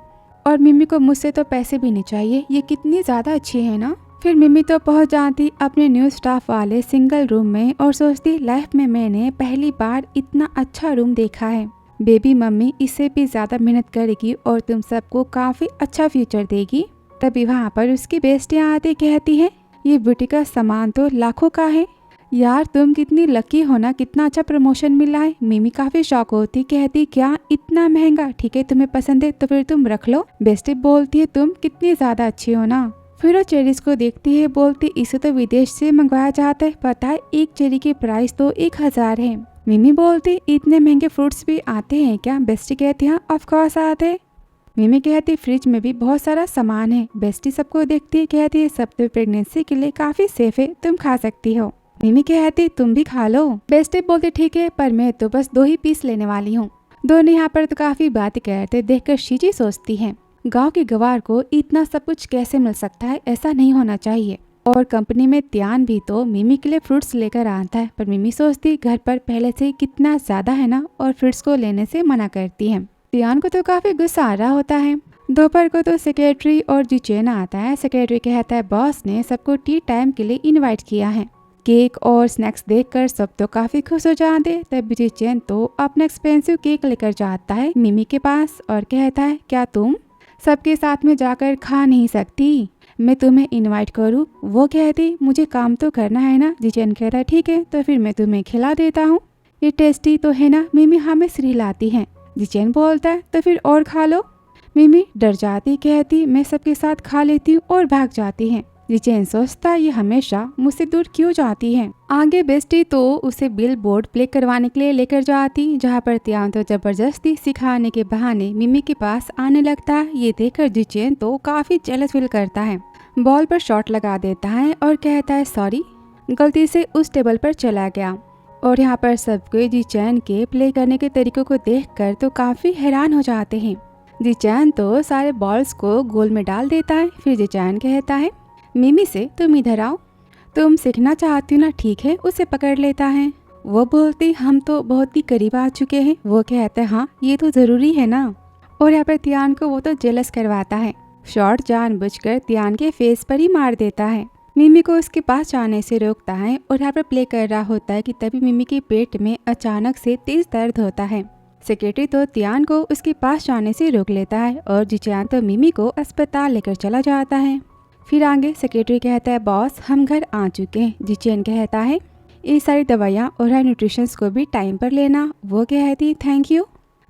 और मिमी को मुझसे तो पैसे भी नहीं चाहिए, ये कितनी ज़्यादा अच्छी है ना। फिर मिमी तो पहुंच जाती अपने न्यू स्टाफ वाले सिंगल रूम में और सोचती लाइफ में मैंने पहली बार इतना अच्छा रूम देखा है। बेबी मम्मी इससे भी ज़्यादा मेहनत करेगी और तुम सबको काफ़ी अच्छा फ्यूचर देगी। तभी वहाँ पर उसकी बेस्टियाँ आती, कहती है ये ब्यूटी का सामान तो लाखों का है, यार तुम कितनी लकी हो ना, कितना अच्छा प्रमोशन मिला है। मिमी काफी शॉक होती, कहती क्या इतना महंगा, ठीक है तुम्हें पसंद है तो फिर तुम रख लो। बेस्टी बोलती है तुम कितनी ज्यादा अच्छी हो ना। फिर वो चेरीज को देखती है, बोलती इसे तो विदेश से मंगवाया जाता है, पता है एक चेरी की प्राइस तो 1000 है। मिमी बोलती इतने महंगे फ्रूट्स भी आते हैं क्या। बेस्टी कहती हाँ ऑफ कोर्स आते। मिमी कहती फ्रिज में भी बहुत सारा सामान है। बेस्टी सबको देखती है, कहती है सब तो प्रेगनेंसी के लिए काफी सेफ है, तुम खा सकती हो। मिमी कहती तुम भी खा लो। बेस्टी बोलती ठीक है पर मैं तो बस 2 ही पीस लेने वाली हूँ। दोनों यहाँ पर तो काफी बातें करते देखकर शीची सोचती है गांव के गवार को इतना सब कुछ कैसे मिल सकता है, ऐसा नहीं होना चाहिए। और कंपनी में त्यान भी तो मिमी के लिए फ्रूट्स लेकर आता है, पर मिमी सोचती घर पर पहले से कितना ज्यादा है ना और फ्रूट्स को लेने से मना करती है। त्यान को तो काफी गुस्सा आ रहा होता है। दोपहर को तो सेक्रेटरी और जिचेन आता है। सेक्रेटरी कहता है बॉस ने सबको टी टाइम के लिए इनवाइट किया है। केक और स्नैक्स देखकर सब तो काफी खुश हो जाते। तब जिचेन तो अपना एक्सपेंसिव केक लेकर जाता है मिमी के पास और कहता है क्या तुम सबके साथ में जाकर खा नहीं सकती, मैं तुम्हें इनवाइट करूँ। वो कहती मुझे काम तो करना है ना। जिचेन कहता है ठीक है तो फिर मैं तुम्हें खिला देता हूँ। ये टेस्टी तो है ना? मिमी हमें सिहलाती हैं। जिचेन बोलता है तो फिर और खा लो। मिमी डर जाती, कहती मैं सबके साथ खा लेती हूँ और भाग जाती है। जिचेन सोचता ये हमेशा मुझसे दूर क्यों जाती है। आगे बेस्टी तो उसे बिल बोर्ड प्ले करवाने के लिए लेकर जाती, जहाँ पर तियान तो जबरदस्ती सिखाने के बहाने मिमी के पास आने लगता है। ये देखकर जिचेन तो काफी जेलस फील करता है। बॉल पर शॉट लगा देता है और कहता है सॉरी, गलती से उस टेबल पर चला गया। और यहाँ पर सबको जिचेन के प्ले करने के तरीकों को देखकर तो काफी हैरान हो जाते हैं। जिचेन तो सारे बॉल्स को गोल में डाल देता है। फिर जिचेन कहता है मिमी से तुम इधर आओ, तुम सीखना चाहती हो ना, ठीक है। उसे पकड़ लेता है। वो बोलती हम तो बहुत ही करीब आ चुके हैं। वो कहता है हाँ ये तो जरूरी है ना। और यहाँ पर तियान को वो तो जेलस करवाता है। शॉट जानबूझकर तियान के फेस पर ही मार देता है। मिमी को उसके पास जाने से रोकता है और यहाँ पर प्ले कर रहा होता है कि तभी मिमी के पेट में अचानक से तेज दर्द होता है। सेक्रेटरी तो तियान को उसके पास जाने से रोक लेता है और जिचेन तो मिमी को अस्पताल लेकर चला जाता है। फिर आगे सेक्रेटरी कहता है बॉस हम घर आ चुके हैं। जिचेन कहता है ये सारी दवाइयाँ और न्यूट्रिशंस को भी टाइम पर लेना। वो कहती थैंक यू,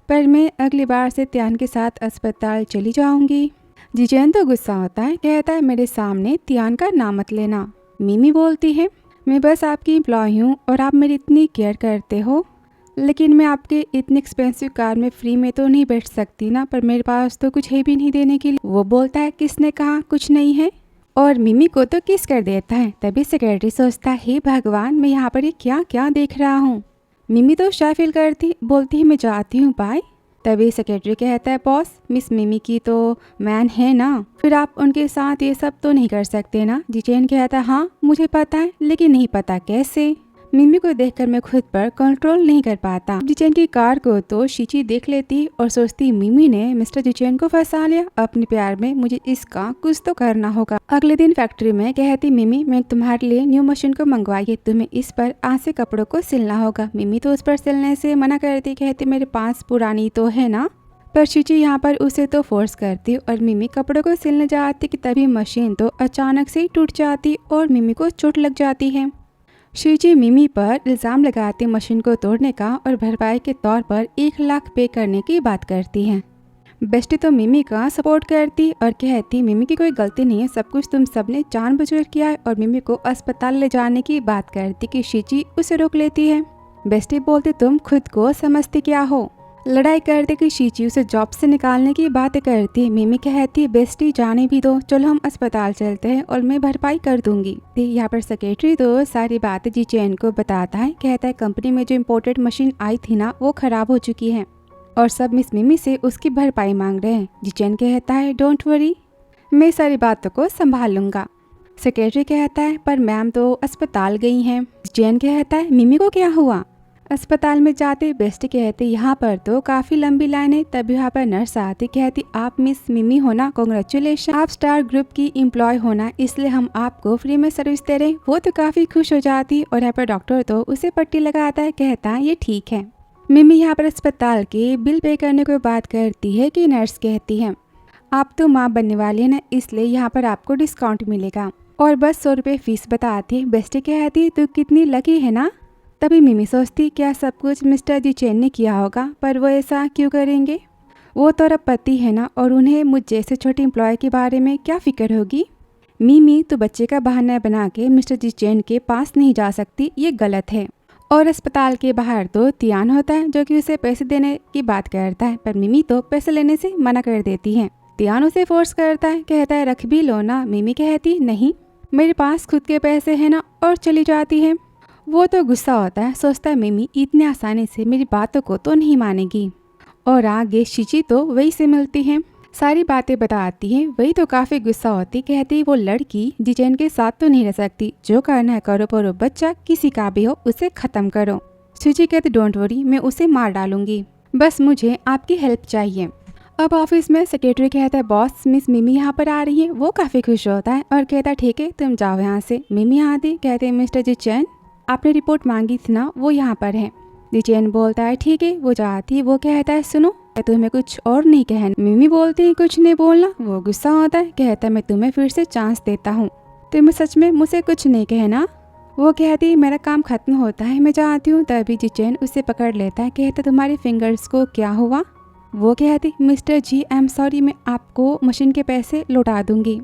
पर मैं अगली बार से तियान के साथ अस्पताल चली जाऊंगी। जिचेन तो गुस्सा होता है, कहता है मेरे सामने तियान का नाम मत लेना। मिमी बोलती है मैं बस आपकी एम्प्लॉय हूँ और आप मेरी इतनी केयर करते हो, लेकिन मैं आपके इतनी एक्सपेंसिव कार में फ्री में तो नहीं बैठ सकती ना, पर मेरे पास तो कुछ है भी नहीं देने के लिए। वो बोलता है किसने कहा कुछ नहीं है, और मिमी को तो किस कर देता है। तभी सेक्रेटरी सोचता है हे भगवान मैं यहाँ पर ये क्या क्या देख रहा हूँ। मिमी तो शाय फील करती, बोलती है मैं जाती हूँ बाय। तभी सेक्रेटरी कहता है बॉस मिस मिमी की तो मैन है ना, फिर आप उनके साथ ये सब तो नहीं कर सकते ना। जिचेन कहता है हाँ मुझे पता है, लेकिन नहीं पता कैसे। मिमी को देखकर मैं खुद पर कंट्रोल नहीं कर पाता। जिचेन की कार को तो शीची देख लेती और सोचती मिमी ने मिस्टर जिचेन को फंसा लिया अपने प्यार में, मुझे इसका कुछ तो करना होगा। अगले दिन फैक्ट्री में कहती मिमी मैं तुम्हारे लिए न्यू मशीन को मंगवाई है, तुम्हें इस पर आज से कपड़ों को सिलना होगा। मिमी तो उस पर सिलने से मना करती, कहती मेरे पास पुरानी तो है ना। पर शीची यहाँ पर उसे तो फोर्स करती और मिमी कपड़ों को सिलने जाती कि तभी मशीन तो अचानक से टूट जाती और मिमी को चोट लग जाती है। शीची मिमी पर इल्ज़ाम लगाती मशीन को तोड़ने का और भरपाई के तौर पर 1 लाख पे करने की बात करती है। बेस्टी तो मिमी का सपोर्ट करती और कहती मिमी की कोई गलती नहीं है, सब कुछ तुम सबने जानबूझकर किया है, और मिमी को अस्पताल ले जाने की बात करती कि शीची उसे रोक लेती है। बेस्टी बोलती तुम खुद को समझती क्या हो। लड़ाई करते कि शीची उसे जॉब से निकालने की बातें करती। मिमी कहती बेस्टी जाने भी दो, चलो हम अस्पताल चलते हैं और मैं भरपाई कर दूंगी। यहाँ पर सेक्रेटरी तो सारी बातें जिचेन को बताता है, कहता है कंपनी में जो इम्पोर्टेड मशीन आई थी ना वो खराब हो चुकी है और सब मिस मिमी से उसकी भरपाई मांग रहे हैं। जिचेन कहता है डोंट वरी, मैं सारी बातों को संभाल लूंगा। सेक्रेटरी कहता है पर मैम तो अस्पताल गई हैं। जिचेन कहता है मिमी को क्या हुआ। अस्पताल में जाते बेस्टी कहती यहाँ पर तो काफी लंबी लाइन है। तभी यहाँ पर नर्स आती, कहती आप मिस मिमी होना, कांग्रेचुलेशन, आप स्टार ग्रुप की एम्प्लॉय होना, इसलिए हम आपको फ्री में सर्विस दे रहे। वो तो काफी खुश हो जाती और यहाँ पर डॉक्टर तो उसे पट्टी लगाता है, कहता है ये ठीक है। मिमी यहाँ पर अस्पताल के बिल पे करने को बात करती है कि नर्स कहती है आप तो माँ बनने वाली है ना, इसलिए यहाँ पर आपको डिस्काउंट मिलेगा और बस 100 रुपये फीस बताती। बेस्टी कहती तू कितनी लकी है ना। तभी मिमी सोचती क्या सब कुछ मिस्टर जिचेन ने किया होगा, पर वो ऐसा क्यों करेंगे, वो तो अब पति है ना, और उन्हें मुझ जैसे छोटे एम्प्लॉय के बारे में क्या फिक्र होगी। मिमी तो बच्चे का बहाना बना के मिस्टर जिचेन के पास नहीं जा सकती, ये गलत है। और अस्पताल के बाहर तो तियान होता है जो कि उसे पैसे देने की बात करता है, पर मिमी तो पैसे लेने से मना कर देती है। तियान उसे फोर्स करता है, कहता है रख भी लो ना। मिमी कहती नहीं मेरे पास खुद के पैसे है ना, और चली जाती है। वो तो गुस्सा होता है, सोचता है मिमी इतनी आसानी से मेरी बातों को तो नहीं मानेगी। और आगे शीची तो वही से मिलती है, सारी बातें बताती है। वही तो काफी गुस्सा होती, कहती वो लड़की जिचेन के साथ तो नहीं रह सकती, जो करना है करो, पर वो बच्चा किसी का भी हो उसे खत्म करो। शीची कहती डोंट वरी, मैं उसे मार डालूंगी, बस मुझे आपकी हेल्प चाहिए। अब ऑफिस में सेक्रेटरी कहता है बॉस मिस मिमी यहाँ पर आ रही है। वो काफी खुश होता है और कहता है ठीक है तुम जाओ यहाँ से। मिमी आती, कहते हैं मिस्टर जिचेन आपने रिपोर्ट मांगी थी ना, वो यहाँ पर है। जिचेन बोलता है ठीक है। वो जाती, वो कहता है सुनो तुम्हें कुछ और नहीं कहना। मिमी बोलती है कुछ नहीं बोलना। वो गुस्सा होता है, कहता है मैं तुम्हें फिर से चांस देता हूँ, तुम्हें सच में मुझसे कुछ नहीं कहना। वो कहती है मेरा काम खत्म होता है, मैं जाती हूँ। तभी जिचेन उसे पकड़ लेता है, कहता तुम्हारे फिंगर्स को क्या हुआ? वो कहती mister ji I am sorry, मैं आपको मशीन के पैसे लौटा दूंगी,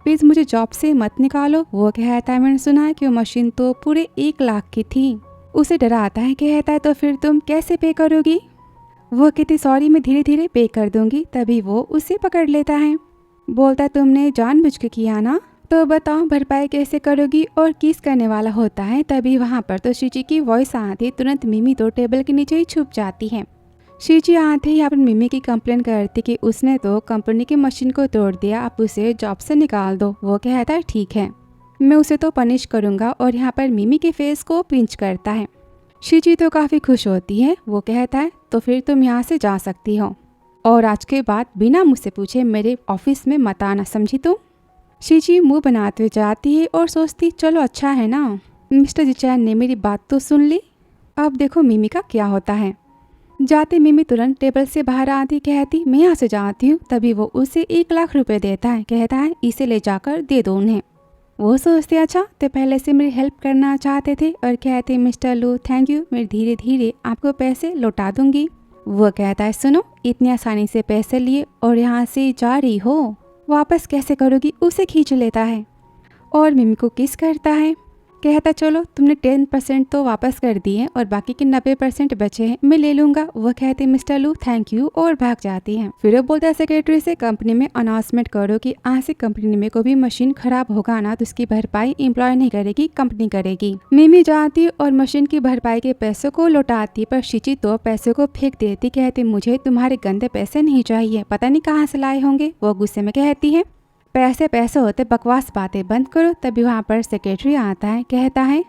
प्लीज़ मुझे जॉब से मत निकालो। वो कहता है मैंने सुना है कि वो मशीन तो पूरे 1 लाख की थी। उसे डराता है, कहता है तो फिर तुम कैसे पे करोगी? वो कहती सॉरी मैं धीरे धीरे पे कर दूंगी। तभी वो उसे पकड़ लेता है, बोलता है तुमने जानबूझ के किया ना, तो बताओ भरपाई कैसे करोगी और किस करने वाला होता है। तभी वहाँ पर तो शीची की वॉइस आती, तुरंत मिमी तो टेबल के नीचे ही छुप जाती है। शीची आते ही यहाँ पर मिमी की कंप्लेन करती कि उसने तो कंपनी की मशीन को तोड़ दिया, आप उसे जॉब से निकाल दो। वो कहता है ठीक है, मैं उसे तो पनिश करूँगा, और यहाँ पर मिमी के फेस को पिंच करता है। शीची तो काफ़ी खुश होती है। वो कहता है तो फिर तुम यहाँ से जा सकती हो, और आज के बाद बिना मुझसे पूछे मेरे ऑफिस में मत आना, समझी तुम? शीची मुंह बनाते हुए जाती है और सोचती चलो अच्छा है ना, मिस्टर जिचैन ने मेरी बात तो सुन ली, अब देखो मिमी का क्या होता है। जाते मिमी तुरंत टेबल से बाहर आती, कहती मैं यहाँ से जाती हूँ। तभी वो उसे 1 लाख रुपए देता है, कहता है इसे ले जाकर दे दो उन्हें। वो सोचते अच्छा तो पहले से मेरी हेल्प करना चाहते थे, और कहते मिस्टर लू थैंक यू, मैं धीरे धीरे आपको पैसे लौटा दूंगी। वो कहता है सुनो, इतनी आसानी से पैसे लिए और यहाँ से जा रही हो, वापस कैसे करोगी? उसे खींच लेता है और मिमी को किस करता है, कहता चलो तुमने 10% तो वापस कर दिए और बाकी के 90% बचे हैं, मैं ले लूँगा। वो कहती मिस्टर लू थैंक यू और भाग जाती है। फिर वो बोलता है सेक्रेटरी से कंपनी में अनाउंसमेंट करो कि आज से कंपनी में कोई भी मशीन खराब होगा ना तो उसकी भरपाई एम्प्लॉय नहीं करेगी, कंपनी करेगी। मिमी जाती और मशीन की भरपाई के पैसों को लौटाती, पर शीची तो पैसों को फेंक देती, कहती मुझे तुम्हारे गंदे पैसे नहीं चाहिए, पता नहीं कहाँ से लाए होंगे। वो गुस्से में कहती है पैसे पैसे होते, बकवास बातें बंद करो। तभी वहाँ पर सेक्रेटरी आता है, कहता है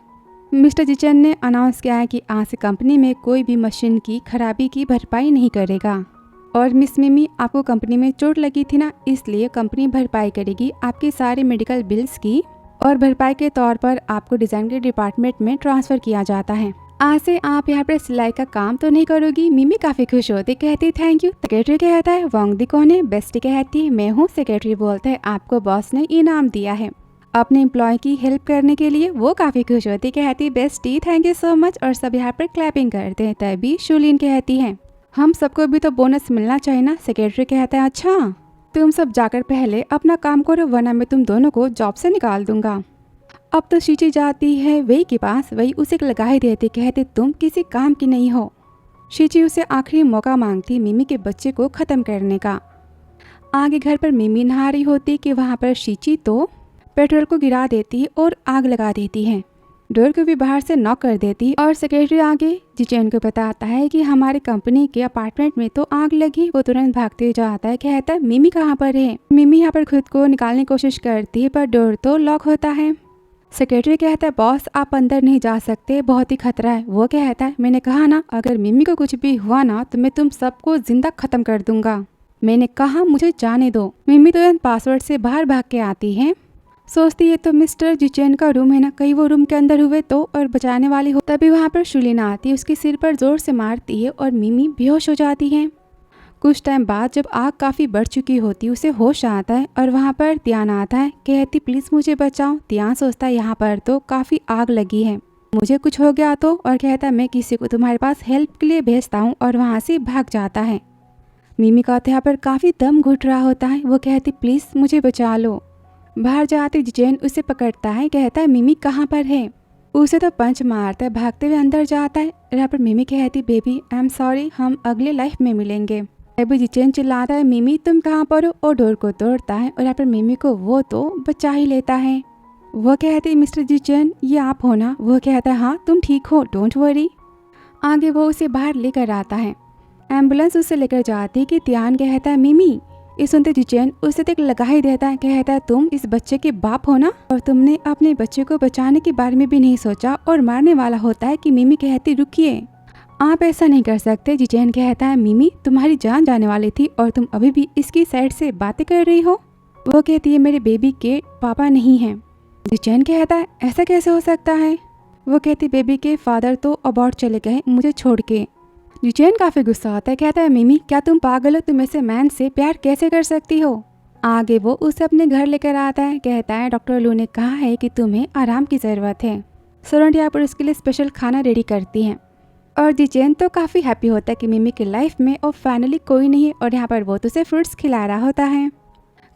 मिस्टर जिचन ने अनाउंस किया है कि आज से कंपनी में कोई भी मशीन की खराबी की भरपाई नहीं करेगा, और मिस मिमी आपको कंपनी में चोट लगी थी ना, इसलिए कंपनी भरपाई करेगी आपके सारे मेडिकल बिल्स की, और भरपाई के तौर पर आपको डिज़ाइन के डिपार्टमेंट में ट्रांसफ़र किया जाता है। आज से आप यहाँ पर सिलाई का काम तो नहीं करोगी। मिमी काफ़ी खुश होती, कहती थैंक यू। सेक्रेटरी कहता है वांगदी कौन है? बेस्टी कहती है मैं हूँ। सेक्रेटरी बोलता है आपको बॉस ने इनाम दिया है अपने एम्प्लॉय की हेल्प करने के लिए। वो काफ़ी खुश होती, कहती bestie thank you so much, और सब यहाँ पर क्लैपिंग करते हैं। तभी शुलिन कहती है हम सबको भी तो बोनस मिलना चाहिए ना। सेक्रेटरी कहता है अच्छा, तुम सब जाकर पहले अपना काम करो वरना मैं तुम दोनों को जॉब से निकाल दूंगा। अब तो शीची जाती है वही के पास, वही उसे लगाई देती, कहते तुम किसी काम की नहीं हो। शीची उसे आखिरी मौका मांगती मिमी के बच्चे को ख़त्म करने का। आगे घर पर मिमी नहा रही होती कि वहाँ पर शीची तो पेट्रोल को गिरा देती और आग लगा देती है, डोर को भी बाहर से नॉक कर देती, और सेक्रेटरी आगे जिचेन को बताता है कि हमारे कंपनी के अपार्टमेंट में तो आग लगी। वो तुरंत भागते जाता है, कहता है मिमी कहाँ पर है। मिमी यहाँ पर खुद को निकालने की कोशिश करती है पर डोर तो लॉक होता है। सेक्रेटरी कहता है बॉस आप अंदर नहीं जा सकते, बहुत ही खतरा है। वो कहता है मैंने कहा ना अगर मिमी को कुछ भी हुआ ना तो मैं तुम सबको जिंदा खत्म कर दूंगा, मैंने कहा मुझे जाने दो। मिमी तुरंत पासवर्ड से बाहर भाग के आती है, सोचती है तो मिस्टर जिचेन का रूम है ना, कहीं वो रूम के अंदर हुए तो और बचाने वाली हो। तभी वहाँ पर शुलिना आती है, उसके सिर पर जोर से मारती है और मिमी बेहोश हो जाती है। कुछ टाइम बाद जब आग काफ़ी बढ़ चुकी होती उसे होश आता है और वहाँ पर त्यान आता है, कहती प्लीज़ मुझे बचाओ। त्यान सोचता है यहाँ पर तो काफ़ी आग लगी है, मुझे कुछ हो गया तो, और कहता मैं किसी को तुम्हारे पास हेल्प के लिए भेजता हूँ, और वहाँ से भाग जाता है। मिमी का तो यहाँ पर काफ़ी दम घुट रहा होता है, वो कहती प्लीज़ मुझे बचा लो। बाहर जाते जिचेन उसे पकड़ता है, कहता है मिमी कहाँ पर है। उसे तो पंच मारता है, भागते हुए अंदर जाता है। यहाँ पर मिमी कहती बेबी आई एम सॉरी, हम अगले लाइफ में मिलेंगे। अभी जिचेन चिल्लाता है मिमी तुम कहाँ पर हो, और डोर को तोड़ता है, और यहाँ पर मिमी को वो तो बचा ही लेता है। वो कहती मिस्टर जिचेन ये आप हो ना? वो कहता है हाँ तुम ठीक हो, डोंट वरी। आगे वो उसे बाहर लेकर आता है, एम्बुलेंस उसे लेकर जाती कि त्यान कहता है मिमी। ये सुनते जिचेन उसे तक लगा ही देता है, कहता है तुम इस बच्चे के बाप हो ना, और तुमने अपने बच्चे को बचाने के बारे में भी नहीं सोचा, और मारने वाला होता है कि मिमी कहती रुकिए आप ऐसा नहीं कर सकते। जिचेन कहता है मिमी तुम्हारी जान जाने वाली थी और तुम अभी भी इसकी साइड से बातें कर रही हो। वो कहती है मेरे बेबी के पापा नहीं हैं। जिचेन कहता है ऐसा कैसे हो सकता है। वो कहती बेबी के फादर तो अबॉर्ड चले गए मुझे छोड़ के। जिचेन काफ़ी गुस्सा आता है, कहता है मिमी क्या तुम पागल हो, तुम ऐसे मैन से प्यार कैसे कर सकती हो। आगे वो उसे अपने घर लेकर आता है, कहता है डॉक्टर लू ने कहा है कि तुम्हें आराम की ज़रूरत है, सरवंट यहाँ पर उसके लिए स्पेशल खाना रेडी करती हैं और जिचेन तो काफ़ी हैप्पी होता है कि मिमी की लाइफ में और फाइनली कोई नहीं है और यहाँ पर वो तो उसे फ्रूट्स खिला रहा होता है।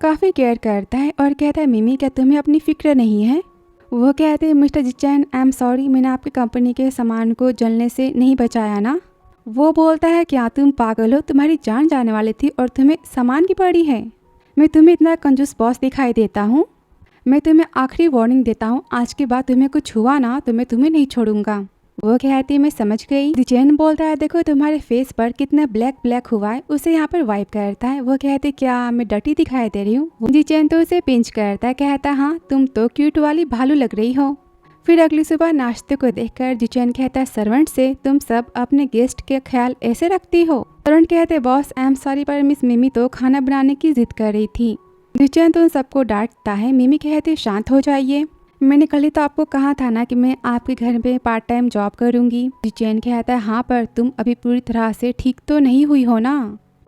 काफ़ी केयर करता है और कहता है मिमी क्या तुम्हें अपनी फिक्र नहीं है। वो कहते हैं मिस्टर जिचेन आई एम सॉरी, मैंने आपकी कंपनी के सामान को जलने से नहीं बचाया ना। वो बोलता है क्या तुम पागल हो, तुम्हारी जान जाने वाली थी और तुम्हें सामान की पड़ी है। मैं तुम्हें इतना कंजूस बॉस दिखाई देता हूँ। मैं तुम्हें आखिरी वार्निंग देता हूँ, आज के बाद तुम्हें कुछ हुआ ना तो मैं तुम्हें नहीं छोड़ूंगा। वो कहती मैं समझ गई। जिचेन बोलता है देखो तुम्हारे फेस पर कितना ब्लैक ब्लैक हुआ है, उसे यहाँ पर वाइप करता है। वो कहती क्या मैं डर्टी दिखाई दे रही हूँ। जिचेन तो उसे पिंच करता है, कहता हाँ तुम तो क्यूट वाली भालू लग रही हो। फिर अगली सुबह नाश्ते को देखकर जिचेन कहता है सर्वेंट से तुम सब अपने गेस्ट के ख्याल ऐसे रखती हो। सर्वेंट कहते बॉस आई एम सॉरी पर मिस मिमी तो खाना बनाने की जिद कर रही थी। जिचेन तो उन सबको डांटता है। मिमी कहती शांत हो जाइए, मैंने कल ही तो आपको कहा था ना कि मैं आपके घर में पार्ट टाइम जॉब करूंगी। जिचेन कहता है हाँ पर तुम अभी पूरी तरह से ठीक तो नहीं हुई हो ना,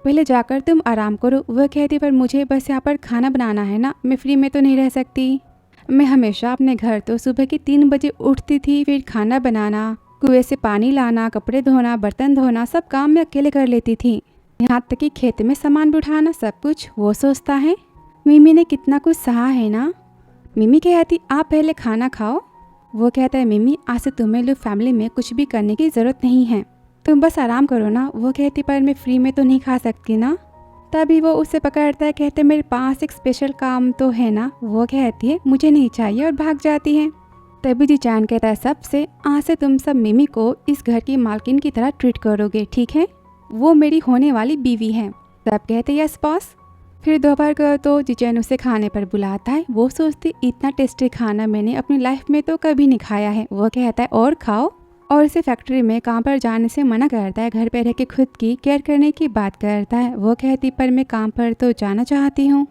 पहले जाकर तुम आराम करो। वह कहती पर मुझे बस यहाँ पर खाना बनाना है ना, मैं फ्री में तो नहीं रह सकती। मैं हमेशा अपने घर तो सुबह के 3 बजे उठती थी, फिर खाना बनाना, कुएं से पानी लाना, कपड़े धोना, बर्तन धोना, सब काम मैं अकेले कर लेती थी। यहाँ तक कि खेत में सामान भी उठाना, सब कुछ वो सोचता है। मिमी ने कितना कुछ सहा है ना। मिमी कहती आप पहले खाना खाओ। वो कहता है मिमी आज से तुम्हें लोग फैमिली में कुछ भी करने की ज़रूरत नहीं है, तुम बस आराम करो ना। वो कहती पर मैं फ्री में तो नहीं खा सकती ना। तभी वो उसे पकड़ता है, कहते मेरे पास एक स्पेशल काम तो है ना। वो कहती है मुझे नहीं चाहिए और भाग जाती है। तभी जिचैन कहता है सबसे आज से तुम सब मिमी को इस घर की मालकिन की तरह ट्रीट करोगे, ठीक है, वो मेरी होने वाली बीवी है। सब कहते यस बॉस। फिर दोपहर को तो जिचैन उसे खाने पर बुलाता है। वो सोचती इतना टेस्टी खाना मैंने अपनी लाइफ में तो कभी नहीं खाया है। वो कहता है और खाओ और इसे फैक्ट्री में काम पर जाने से मना करता है, घर पर रह के खुद की केयर करने की बात करता है। वो कहती पर मैं काम पर तो जाना चाहती हूँ।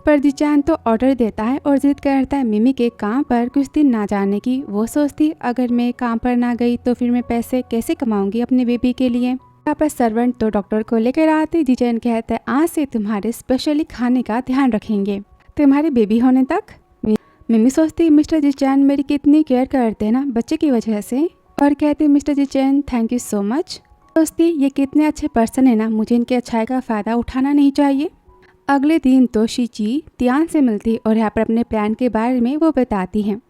पर जिचैन तो ऑर्डर देता है और जिद करता है मिमी के काम पर कुछ दिन ना जाने की। वो सोचती अगर मैं काम पर ना गई तो फिर मैं पैसे कैसे कमाऊंगी अपने बेबी के लिए। यहाँ पर सर्वेंट तो डॉक्टर को लेकर आते। जिचैन कहता है आज से तुम्हारे स्पेशली खाने का ध्यान रखेंगे तुम्हारे बेबी होने तक। मिमी सोचती मिस्टर जिचैन मेरी कितनी केयर करते हैं ना बच्चे की वजह से, और कहते mister Jichen thank you so much. सोचती ये कितने अच्छे पर्सन है ना, मुझे इनके अच्छाई का फ़ायदा उठाना नहीं चाहिए। अगले दिन तो शीची तियान से मिलती और यहाँ पर अपने प्लान के बारे में वो बताती हैं।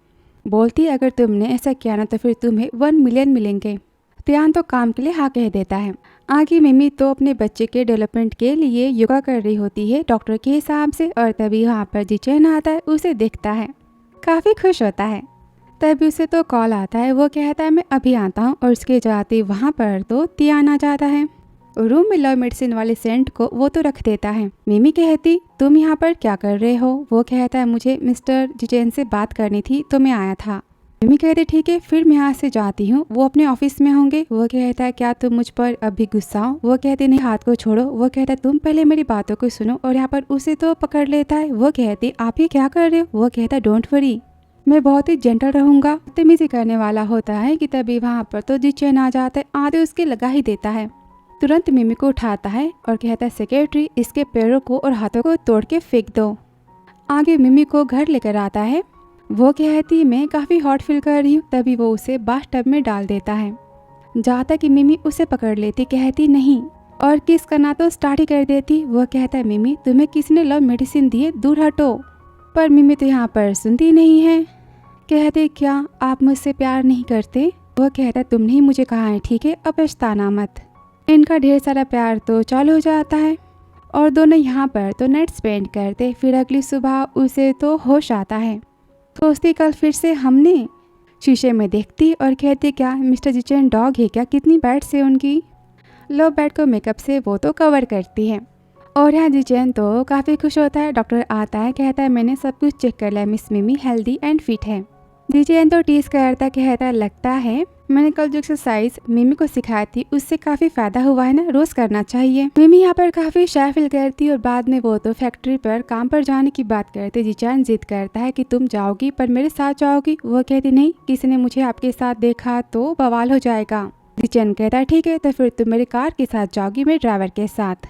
बोलती अगर तुमने ऐसा किया ना तो फिर तुम्हें 1 मिलियन मिलेंगे। तियान तो काम के लिए हाँ कह देता है। आगे मिमी तो अपने बच्चे के डेवलपमेंट के लिए योगा कर रही होती है डॉक्टर के हिसाब से, और तभी वहाँ पर जिचैन आता है, उसे देखता है, काफ़ी खुश होता है। तभी उसे तो कॉल आता है। वो कहता है मैं अभी आता हूँ, और उसके जाते वहाँ पर तो तियान आ जाता है। रूम में लव मेडिसिन वाले सेंट को वो तो रख देता है। मिमी कहती तुम यहाँ पर क्या कर रहे हो। वो कहता है मुझे मिस्टर जिचैन से बात करनी थी तो मैं आया था। मिमी कहती ठीक है फिर मैं यहाँ से जाती हूँ, वो अपने ऑफिस में होंगे। वो कहता है क्या तुम मुझ पर अभी गुस्सा हो। वो कहते नहीं हाथ को छोड़ो। वो कहता है तुम पहले मेरी बातों को सुनो, और यहाँ पर उसे तो पकड़ लेता है। वो कहती आप ये क्या कर रहे हो। वो कहता है डोंट वरी, मैं बहुत ही जेंटल रहूंगा। तमीज़ी करने वाला होता है कि तभी वहाँ पर तो जिचैन आ जाता है, आधे उसके लगा ही देता है। तुरंत मिमी को उठाता है और कहता है सेक्रेटरी इसके पैरों को और हाथों को तोड़ के फेंक दो। आगे मिमी को घर लेकर आता है। वो कहती मैं काफ़ी हॉट फील कर रही हूँ। तभी वो उसे बाथटब में डाल देता है। जाता कि मिमी उसे पकड़ लेती, कहती नहीं, और किस करना तो स्टार्ट ही कर देती। वो कहता है मिमी तुम्हें किसी ने लव मेडिसिन दिए, दूर हटो। पर मिमी तो यहाँ पर सुनती नहीं है। कहते क्या आप मुझसे प्यार नहीं करते। वो कहता तुमने ही मुझे कहा है, ठीक है अब पछताना मत। इनका ढेर सारा प्यार तो चालू हो जाता है और दोनों यहाँ पर तो नाइट स्पेंड करते। फिर अगली सुबह उसे तो होश आता है। सोचती कल फिर से हमने। शीशे में देखती और कहती क्या मिस्टर जिचैन डॉग है क्या, कितनी बैड से उनकी। लो बैड को मेकअप से वो तो कवर करती है। और यहाँ जिचैन तो काफ़ी खुश होता है। डॉक्टर आता है, कहता है मैंने सब कुछ चेक कर लिया, मिस मिमी हेल्दी एंड फिट है। जिचैन तो टीज करता, कहता लगता है मैंने कल जो एक्सरसाइज मिमी को सिखाई थी उससे काफ़ी फ़ायदा हुआ है ना, रोज़ करना चाहिए। मिमी यहाँ पर काफ़ी शाय फील करती और बाद में वो तो फैक्ट्री पर काम पर जाने की बात करते। जिचैन जिद करता है कि तुम जाओगी पर मेरे साथ जाओगी। वो कहती नहीं, किसी ने मुझे आपके साथ देखा तो बवाल हो जाएगा। जिचैन कहता है ठीक है तो फिर तुम मेरे कार के साथ जाओगी, मेरे ड्राइवर के साथ।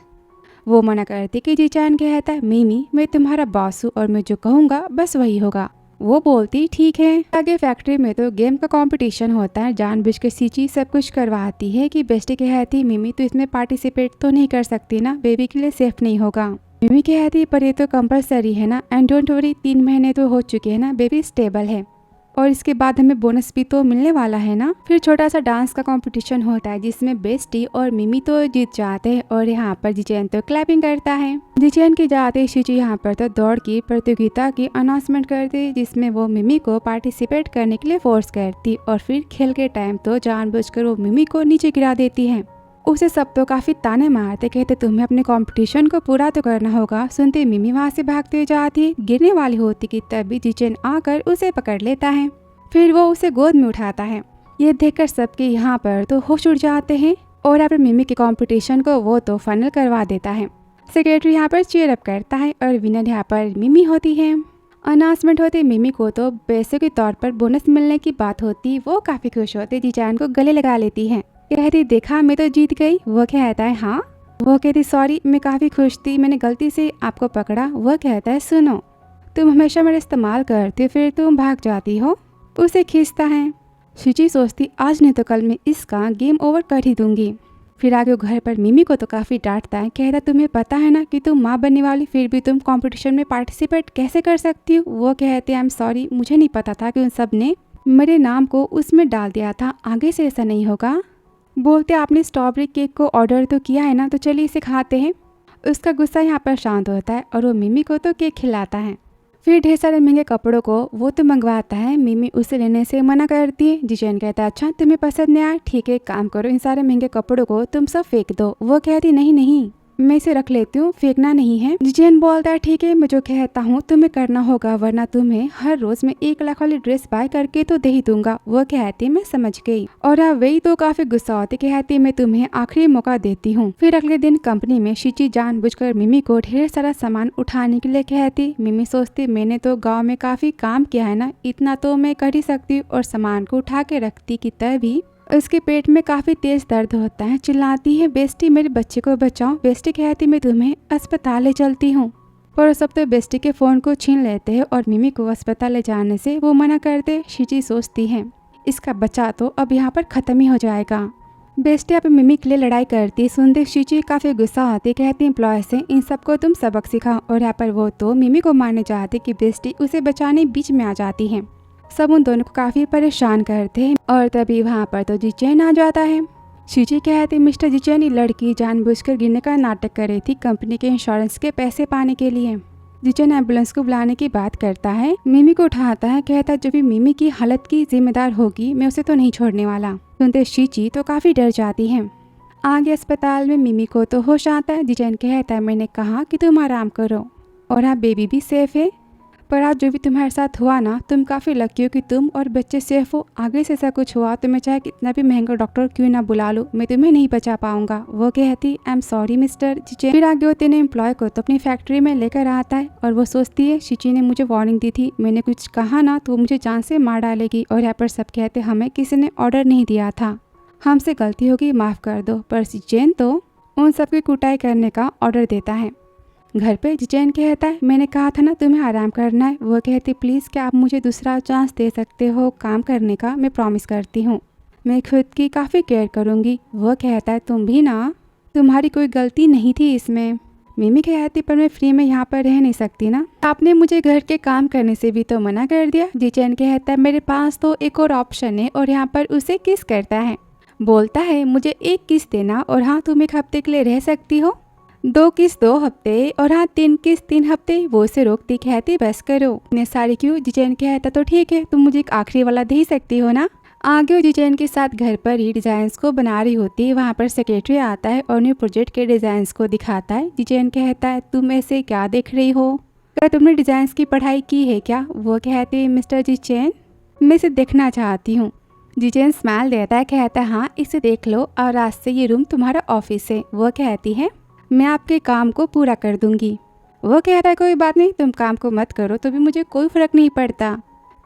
वो मना करती कि जिचैन कहता है मिमी मैं तुम्हारा बॉस हूँ और मैं जो कहूँगा बस वही होगा। वो बोलती ठीक है। आगे फैक्ट्री में तो गेम का कंपटीशन होता है। जानबूझ के सीची सब कुछ करवाती है कि बेस्टी कहती मिमी तो इसमें पार्टिसिपेट तो नहीं कर सकती ना, बेबी के लिए सेफ नहीं होगा। मिमी कहती पर ये तो कंपलसरी है ना, एंड डोंट वरी 3 महीने तो हो चुके हैं ना, बेबी स्टेबल है और इसके बाद हमें बोनस भी तो मिलने वाला है ना। फिर छोटा सा डांस का कंपटीशन होता है जिसमें बेस्टी और मिमी तो जीत जाते हैं और यहाँ पर जिचेन तो क्लैपिंग करता है। जिचेन की जाते शिची यहाँ पर तो दौड़ की प्रतियोगिता की अनाउंसमेंट करती जिसमें वो मिमी को पार्टिसिपेट करने के लिए फोर्स करती और फिर खेल के टाइम तो जानबूझकर वो मिमी को नीचे गिरा देती है। उसे सब तो काफी ताने मारते, कहते तुम्हें अपने कंपटीशन को पूरा तो करना होगा। सुनते मिमी वहाँ से भागते जाती, गिरने वाली होती कि तभी जिचेन आकर उसे पकड़ लेता है। फिर वो उसे गोद में उठाता है। ये देखकर सबके यहाँ पर तो होश उड़ जाते हैं और यहाँ पर मिमी के कंपटीशन को वो तो फाइनल करवा देता है। सेक्रेटरी यहाँ पर चीयर अप करता है और विनर यहाँ पर मिमी होती है। अनाउंसमेंट होते मिमी को तो पैसे के तौर पर बोनस मिलने की बात होती, वो काफी खुश होते, जिचेन को गले लगा लेती है। कहती देखा मैं तो जीत गई। वो कहता है हाँ। वो कहती सॉरी मैं काफ़ी खुश थी, मैंने गलती से आपको पकड़ा। वो कहता है सुनो तुम हमेशा मेरा इस्तेमाल करते फिर तुम भाग जाती हो। उसे खींचता है। शिची सोचती आज नहीं तो कल मैं इसका गेम ओवर कर ही दूंगी। फिर आगे घर पर मिमी को तो काफ़ी डांटता है, कहता तुम्हें पता है ना कि तुम माँ बनने वाली, फिर भी तुम कंपटीशन में पार्टिसिपेट कैसे कर सकती हो। वो कहते आई एम सॉरी, मुझे नहीं पता था कि उन सब ने मेरे नाम को उसमें डाल दिया था, आगे से ऐसा नहीं होगा। बोलते आपने स्ट्रॉबेरी केक को ऑर्डर तो किया है ना, तो चलिए इसे खाते हैं। उसका गुस्सा यहाँ पर शांत होता है और वो मिमी को तो केक खिलाता है। फिर ढेर सारे महंगे कपड़ों को वो तो मंगवाता है। मिमी उसे लेने से मना करती है। जिचेन कहता है अच्छा तुम्हें पसंद नहीं आया, ठीक है काम करो इन सारे महंगे कपड़ों को तुम सब फेंक दो। वो कहती नहीं नहीं मैं इसे रख लेती हूँ, फेंकना नहीं है। जिचेन बोलता है ठीक है मैं जो कहता हूँ तुम्हें करना होगा, वरना तुम्हें हर रोज मैं 1 लाख वाली ड्रेस बाय करके तो दे ही दूंगा। वो कहती मैं समझ गई और अब वही तो काफी गुस्सा होती, कहती मैं तुम्हें आखिरी मौका देती हूँ। फिर अगले दिन कंपनी में शिची जानबूझकर मिमी को ढेर सारा सामान उठाने के लिए कहती। मिमी सोचती मैंने तो गाँव में काफी काम किया है ना, इतना तो मैं कर ही सकती हूँ, और सामान को उठा के रखती कि तभी उसके पेट में काफी तेज दर्द होता है। चिल्लाती है बेस्टी मेरे बच्चे को बचाओ। बेस्टी कहती मैं तुम्हें अस्पताल ले चलती हूँ, पर सब तो बेस्टी के फोन को छीन लेते हैं और मिमी को अस्पताल ले जाने से वो मना करते। शिची सोचती है इसका बच्चा तो अब यहाँ पर खत्म ही हो जाएगा। बेस्टी अब मिमी के लिए लड़ाई करती। सुनते शिची काफी गुस्सा आती, कहती एम्प्लॉय से इन सबको तुम सबक सिखाओ, और यहाँ पर वो तो मिमी को मारने जाती कि बेस्टी उसे बचाने बीच में आ जाती है। सब उन दोनों को काफी परेशान करते हैं और तभी वहाँ पर तो जिचेन आ जाता है। शिची कहती मिस्टर जिचेन ये लड़की जानबूझकर गिरने का नाटक कर रही थी कंपनी के इंश्योरेंस के पैसे पाने के लिए। जिचेन एम्बुलेंस को बुलाने की बात करता है, मिमी को उठाता है, कहता जो भी मिमी की हालत की जिम्मेदार होगी मैं उसे तो नहीं छोड़ने वाला। सुनते शिची तो काफी डर जाती है। आगे अस्पताल में मिमी को तो होश आता है। जिचेन कहता है मैंने कहा कि तुम आराम करो और आप बेबी भी सेफ है, पर आज जो भी तुम्हारे साथ हुआ ना तुम काफ़ी लकी हो कि तुम और बच्चे सेफ हो। आगे से ऐसा कुछ हुआ तो मैं चाहे कितना भी महंगा डॉक्टर क्यों ना बुला लूँ, मैं तुम्हें नहीं बचा पाऊंगा। वो कहती आई एम सॉरी मिस्टर जिचेन। फिर आगे वो तीनों एम्प्लॉय को तो अपनी फैक्ट्री में लेकर आता है और वो सोचती है शिची ने मुझे वार्निंग दी थी, मैंने कुछ कहा ना तो वो मुझे जान से मार डालेगी। और यहाँ पर सब कहते हमें किसी ने ऑर्डर नहीं दिया था, हमसे गलती होगी माफ़ कर दो। पर जिचेन तो उन सबकी कुटाई करने का ऑर्डर देता है। घर पे जिचेन कहता है मैंने कहा था ना तुम्हें आराम करना है। वो कहती प्लीज़ क्या आप मुझे दूसरा चांस दे सकते हो काम करने का, मैं प्रॉमिस करती हूँ मैं खुद की काफ़ी केयर करूँगी। वो कहता है तुम भी ना, तुम्हारी कोई गलती नहीं थी इसमें। मिमी कहती पर मैं फ्री में यहाँ पर रह नहीं सकती ना, आपने मुझे घर के काम करने से भी तो मना कर दिया। जिचेन कहता है मेरे पास तो एक और ऑप्शन है, और यहाँ पर उसे किस करता है। बोलता है मुझे 1 किस्त देना और हाँ तुम 1 हफ्ते के लिए रह सकती हो, 2 किस्त 2 हफ्ते और हाँ 3 किस्त 3 हफ्ते। वो उसे रोकती, कहती बस करो इतने सारे क्यों। जिचेन कहता तो ठीक है तुम मुझे एक आखिरी वाला दे ही सकती हो ना। आगे वो जिचेन के साथ घर पर ही डिजाइन्स को बना रही होती है। वहाँ पर सेक्रेटरी आता है और न्यू प्रोजेक्ट के डिजाइन्स को दिखाता है। जिचेन कहता है तुम ऐसे क्या देख रही हो, क्या तुमने डिजाइन्स की पढ़ाई की है क्या। वो कहती है मिस्टर जिचेन मैं इसे देखना चाहती हूँ। जिचेन स्माइल देता है, कहता है हाँ इसे देख लो और आज से ये रूम तुम्हारा ऑफिस है। वो कहती है मैं आपके काम को पूरा कर दूंगी। वो कहता है कोई बात नहीं तुम काम को मत करो तो भी मुझे कोई फर्क नहीं पड़ता,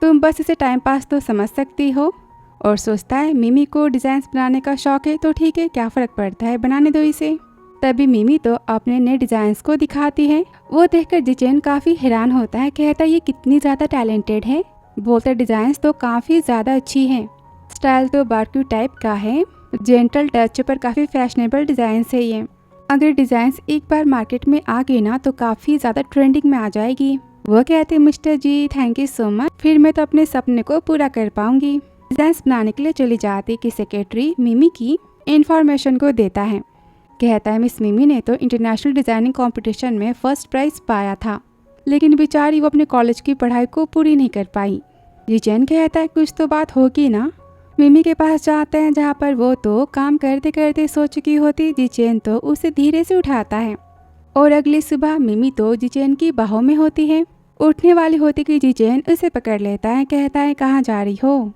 तुम बस इसे टाइम पास तो समझ सकती हो। और सोचता है मिमी को डिज़ाइंस बनाने का शौक है तो ठीक है क्या फ़र्क पड़ता है, बनाने दो इसे। तभी मिमी तो अपने नए डिजाइन को दिखाती है। वो देखकर जिचेन काफी हैरान होता है, कहता है ये कितनी ज्यादा टैलेंटेड है। बोलते डिजाइन तो काफी ज्यादा अच्छी है, स्टाइल तो बारक्यू टाइप का है, जेंटल टच पर काफी फैशनेबल डिजाइन है ये। अगर डिजाइन एक बार मार्केट में आ गई ना तो काफी ज्यादा ट्रेंडिंग में आ जाएगी। वो कहते mister ji thank you so much, फिर मैं तो अपने सपने को पूरा कर पाऊंगी। डिजाइन बनाने के लिए चली जाती कि सेक्रेटरी मिमी की इंफॉर्मेशन को देता है। कहता है मिस मिमी ने तो इंटरनेशनल डिजाइनिंग कंपटीशन में फर्स्ट प्राइज पाया था, लेकिन बेचारी वो अपने कॉलेज की पढ़ाई को पूरी नहीं कर पाई। जिचेन कहता है कुछ तो बात होगी ना। मिमी के पास जाते हैं जहाँ पर वो तो काम करते करते सो चुकी होती। जिचेन तो उसे धीरे से उठाता है और अगली सुबह मिमी तो जिचेन की बाहों में होती है। उठने वाली होती कि जिचेन उसे पकड़ लेता है, कहता है कहाँ जा रही हो,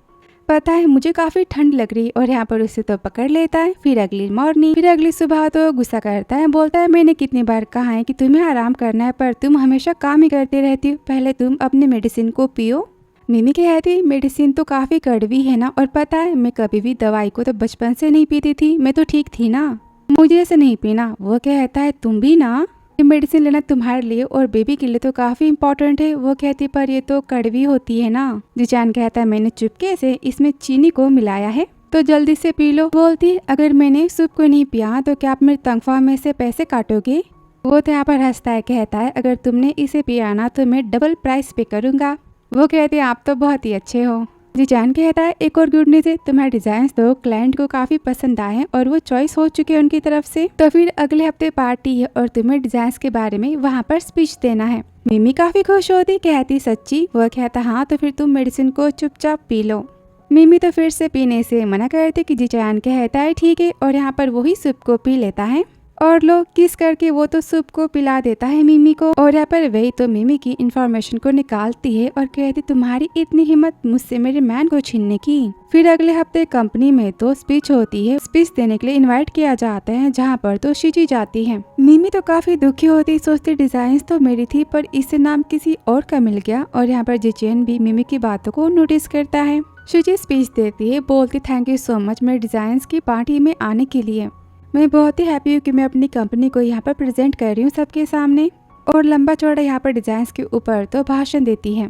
पता है मुझे काफी ठंड लग रही, और यहाँ पर उसे तो पकड़ लेता है। फिर अगली सुबह तो गुस्सा करता है, बोलता है मैंने कितनी बार कहा है कि तुम्हें आराम करना है, पर तुम हमेशा काम ही करती रहती हो, पहले तुम अपनी मेडिसिन को पियो। मिमी कहती मेडिसिन तो काफी कड़वी है ना, और पता है मैं कभी भी दवाई को तो बचपन से नहीं पीती थी, मैं तो ठीक थी ना, मुझे ऐसे नहीं पीना। वो कहता है तुम भी ना, ये मेडिसिन लेना तुम्हारे लिए और बेबी के लिए तो काफी इम्पोर्टेंट है। वो कहती पर ये तो कड़वी होती है ना। जिचान कहता है मैंने चुपके से इसमें चीनी को मिलाया है, तो जल्दी से पी लो। बोलती अगर मैंने सूप को नहीं पिया तो क्या आप मेरी तनख्वाह में से पैसे काटोगे। वो तो यहाँ पर हंसता है, कहता है अगर तुमने इसे पिया ना तो मैं डबल प्राइस पे करूंगा। वो कहती है आप तो बहुत ही अच्छे हो। जिचान कहता है एक और गुड न्यूज़ है, तुम्हारे डिजाइन तो क्लाइंट को काफी पसंद आए हैं और वो चॉइस हो चुके हैं उनकी तरफ से, तो फिर अगले हफ्ते पार्टी है और तुम्हें डिजाइन के बारे में वहाँ पर स्पीच देना है। मिमी काफी खुश होती, कहती सच्ची। वो कहता हाँ तो फिर तुम मेडिसिन को चुपचाप पी लो। मिमी तो फिर से पीने से मना करती कि जिचान कहता है ठीक है, और यहाँ पर वही सूप को पी लेता है और लोग किस करके वो तो सूप को पिला देता है मिमी को। और यहाँ पर वही तो मिमी की इंफॉर्मेशन को निकालती है और कहती तुम्हारी इतनी हिम्मत मुझसे मेरे मैन को छीनने की। फिर अगले हफ्ते कंपनी में तो स्पीच होती है, स्पीच देने के लिए इनवाइट किया जाता है, जहाँ पर तो शिजी जाती है। मिमी तो काफी दुखी होती, सोचती डिजाइन तो मेरी थी पर इससे नाम किसी और का मिल गया। और यहाँ पर जिचेन भी मिमी की बातों को नोटिस करता है। शिजी स्पीच देती है, बोलती थैंक यू सो मच मेरे डिजाइन की पार्टी में आने के लिए, मैं बहुत ही हैप्पी हूँ कि मैं अपनी कंपनी को यहाँ पर प्रेजेंट कर रही हूँ सबके सामने। और लंबा चौड़ा यहाँ पर डिजाइन के ऊपर तो भाषण देती है।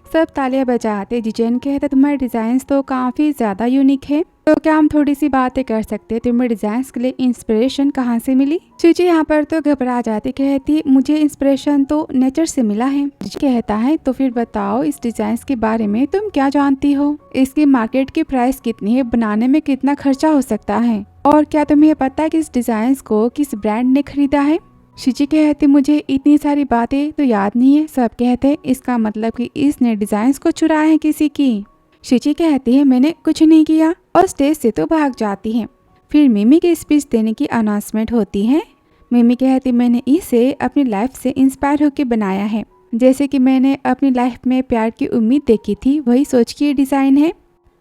सब तालियां बजाते। जिचेन कहता तुम्हारे डिजाइन तो काफी ज्यादा यूनिक है, तो क्या हम थोड़ी सी बातें कर सकते हैं, तुम्हें डिजाइन के लिए इंस्पिरेशन कहाँ से मिली। शिजी यहाँ पर तो घबरा जाती, कहती मुझे इंस्पिरेशन तो नेचर से मिला है। कहता है तो फिर बताओ इस डिजाइन के बारे में तुम क्या जानती हो, इसकी मार्केट की प्राइस कितनी है, बनाने में कितना खर्चा हो सकता है, और क्या तुम्हें पता है कि इस डिजाइन को किस ब्रांड ने खरीदा है। शिजी कहती मुझे इतनी सारी बातें तो याद नहीं है। सब कहते इसका मतलब कि इसने डिजाइन को चुराया है किसी की। शिजी कहती है मैंने कुछ नहीं किया, और स्टेज से तो भाग जाती है। फिर मिमी की स्पीच देने की अनाउंसमेंट होती है। मिमी कहती मैंने इसे अपनी लाइफ से इंस्पायर होकर बनाया है, जैसे कि मैंने अपनी लाइफ में प्यार की उम्मीद देखी थी, वही सोच के डिजाइन है।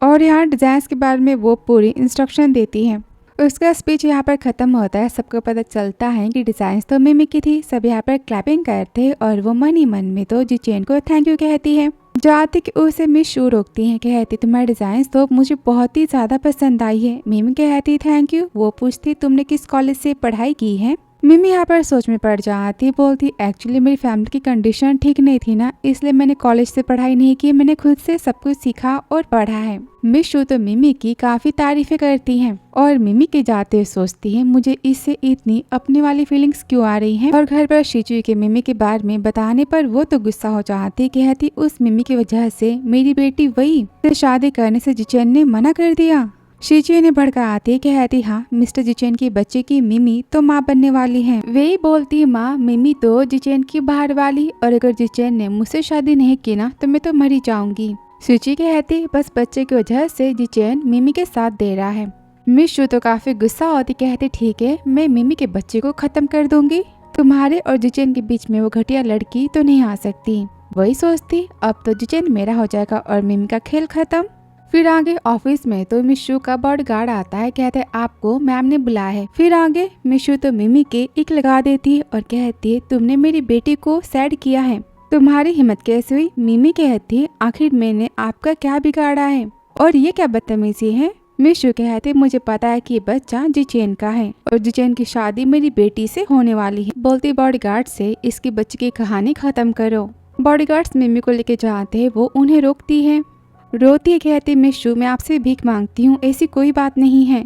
और यहाँ डिजाइन के बारे में वो पूरी इंस्ट्रक्शन देती है। उसका स्पीच यहाँ पर खत्म होता है। सबको पता चलता है कि डिजाइन तो मिमी की थी। सब यहाँ पर क्लैपिंग करते और वो मन ही मन में तो जिचेन को थैंक यू कहती है। जाती कि उसे मिस शू रोकती है, कहती तुम्हारे डिजाइन तो मुझे बहुत ही ज्यादा पसंद आई है। मिमी कहती थैंक यू। वो पूछती तुमने किस कॉलेज से पढ़ाई की है। मिमी यहाँ पर सोच में पड़ जाती, बोलती एक्चुअली मेरी फैमिली की कंडीशन ठीक नहीं थी ना, इसलिए मैंने कॉलेज से पढ़ाई नहीं की, मैंने खुद से सब कुछ सीखा और पढ़ा है। मिस शू तो मिमी की काफी तारीफें करती हैं और मिमी के जाते हुए सोचती है मुझे इससे इतनी अपने वाली फीलिंग्स क्यों आ रही हैं। और घर पर शिजू के मिमी के बारे में बताने पर वो तो गुस्सा हो जाती, कहती उस मिमी की वजह से मेरी बेटी वही से शादी करने से जिचेन ने मना कर दिया। शिजी ने भड़का आती, कहती हाँ मिस्टर जिचेन की बच्चे की मिमी तो माँ बनने वाली है। वे बोलती माँ मिमी तो जिचेन की बाहर वाली, और अगर जिचेन ने मुझसे शादी नहीं की ना तो मैं तो मरी जाऊंगी। शिजी कहती बस बच्चे की वजह से जिचेन मिमी के साथ दे रहा है। मिस शू तो काफी गुस्सा होती, कहती ठीक है मैं मिमी के बच्चे को खत्म कर दूंगी, तुम्हारे और जिचेन के बीच में वो घटिया लड़की तो नहीं आ सकती। वही सोचती अब तो जिचेन मेरा हो जाएगा और मिमी का खेल खत्म। फिर आगे ऑफिस में तो मिशू का बॉडीगार्ड आता है, कहते है आपको मैम ने बुलाया है। फिर आगे मिशू तो मिमी के एक लगा देती है और कहती है तुमने मेरी बेटी को सैड किया है, तुम्हारी हिम्मत कैसे हुई। मिमी कहती है आखिर मैंने आपका क्या बिगाड़ा है और ये क्या बदतमीजी है। मिशु कहते मुझे पता है कि बच्चा जिचेन का है और जिचेन की शादी मेरी बेटी से होने वाली है। बोलती बॉडीगार्ड से इसकी बच्चे की कहानी खत्म करो। बॉडीगार्ड्स मिमी को लेके जाते हैं, वो उन्हें रोकती है। रोती है, कहती मिशु मैं आपसे भीख मांगती हूँ, ऐसी कोई बात नहीं है।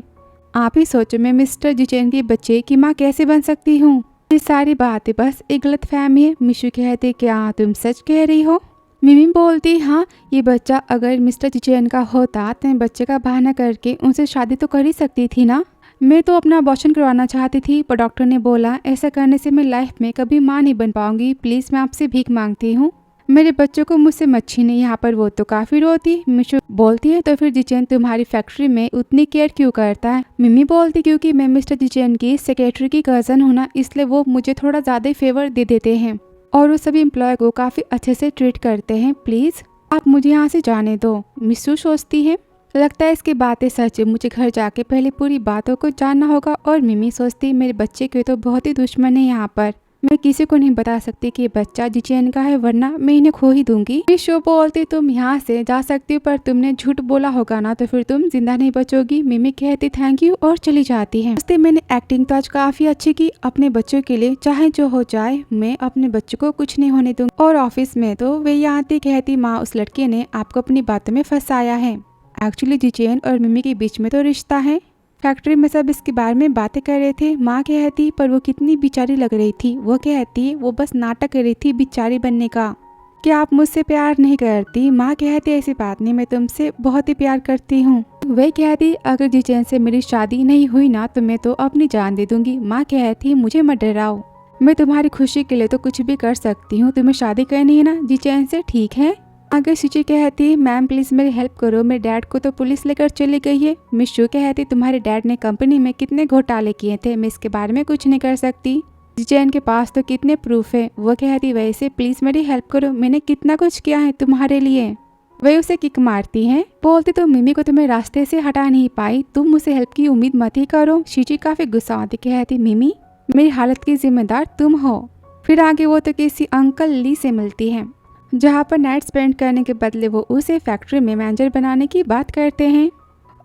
आप ही सोचो मैं मिस्टर जिचेन के बच्चे की माँ कैसे बन सकती हूँ। ये सारी बातें बस एक गलत फहमी है। मिशु कहते क्या तुम सच कह रही हो। मिमी बोलती हाँ, ये बच्चा अगर मिस्टर जिचेन का होता तो मैं बच्चे का बहाना करके उनसे शादी तो कर ही सकती थी ना। मैं तो अपना अबॉर्शन करवाना चाहती थी, पर डॉक्टर ने बोला ऐसा करने से मैं लाइफ में कभी माँ नहीं बन पाऊंगी, प्लीज मैं आपसे भीख मांगती हूँ, मेरे बच्चों को मुझसे मत छीने। यहाँ पर वो तो काफी रोती। मिशु बोलती है तो फिर जिचेन तुम्हारी फैक्ट्री में उतनी केयर क्यों करता है। मिमी बोलती क्योंकि मैं मिस्टर जिचेन की सेक्रेटरी की कजन हूँ ना, इसलिए वो मुझे थोड़ा ज्यादा ही फेवर दे देते हैं और वो सभी एम्प्लॉय को काफी अच्छे से ट्रीट करते हैं, प्लीज आप मुझे यहाँ से जाने दो। मिशु सोचती है लगता है इसकी बातें सच है, मुझे घर जाके पहले पूरी बातों को जानना होगा। और मिमी सोचती मेरे बच्चे के तो बहुत ही दुश्मन है यहाँ पर, मैं किसी को नहीं बता सकती कि बच्चा जिचेन का है, वरना मैं इन्हें खो ही दूंगी। मिशु बोलती तुम यहाँ से जा सकती हो, पर तुमने झूठ बोला होगा ना, तो फिर तुम जिंदा नहीं बचोगी। मिमी कहती थैंक यू और चली जाती है। मैंने एक्टिंग तो आज काफी अच्छी की अपने बच्चों के लिए, चाहे जो हो जाए मैं अपने बच्चों को कुछ नहीं होने दूंगी। और ऑफिस में तो वे यहाँ आती कहती माँ उस लड़के ने आपको अपनी बातों में फंसाया है, एक्चुअली जिचेन और मिमी के बीच में तो रिश्ता है। फैक्ट्री में सब इसके बारे में बातें कर रहे थे। माँ कहती पर वो कितनी बेचारी लग रही थी। वो कहती वो बस नाटक कर रही थी बेचारी बनने का। क्या आप मुझसे प्यार नहीं करती। माँ कहती ऐसी बात नहीं, मैं तुमसे बहुत ही प्यार करती हूँ। वह कहती अगर जिचेन से मेरी शादी नहीं हुई ना तो मैं तो अपनी जान दे दूंगी। माँ कहती मुझे मत डराओ, मैं तुम्हारी खुशी के लिए तो कुछ भी कर सकती हूँ, तुम्हें शादी करनी है ना जिचेन से, ठीक है। आगे शिची कहती मैम प्लीज मेरी हेल्प करो, मेरे डैड को तो पुलिस लेकर चली गई है। मिशु कहती तुम्हारे डैड ने कंपनी में कितने घोटाले किए थे, मैं इसके बारे में कुछ नहीं कर सकती, जिचेन के पास तो कितने प्रूफ है। वो कहती वैसे प्लीज मेरी हेल्प करो, मैंने कितना कुछ किया है तुम्हारे लिए। वह उसे किक मारती है, बोलती तो मिमी को तुम्हें रास्ते से हटा नहीं पाई, तुम मुझसे हेल्प की उम्मीद मत ही करो। शिची काफी गुस्सा आती कहती मिमी मेरी हालत की जिम्मेदार तुम हो। फिर आगे वो तो किसी अंकल ली से मिलती है, जहाँ पर नाइट स्पेंड करने के बदले वो उसे फैक्ट्री में मैनेजर बनाने की बात करते हैं।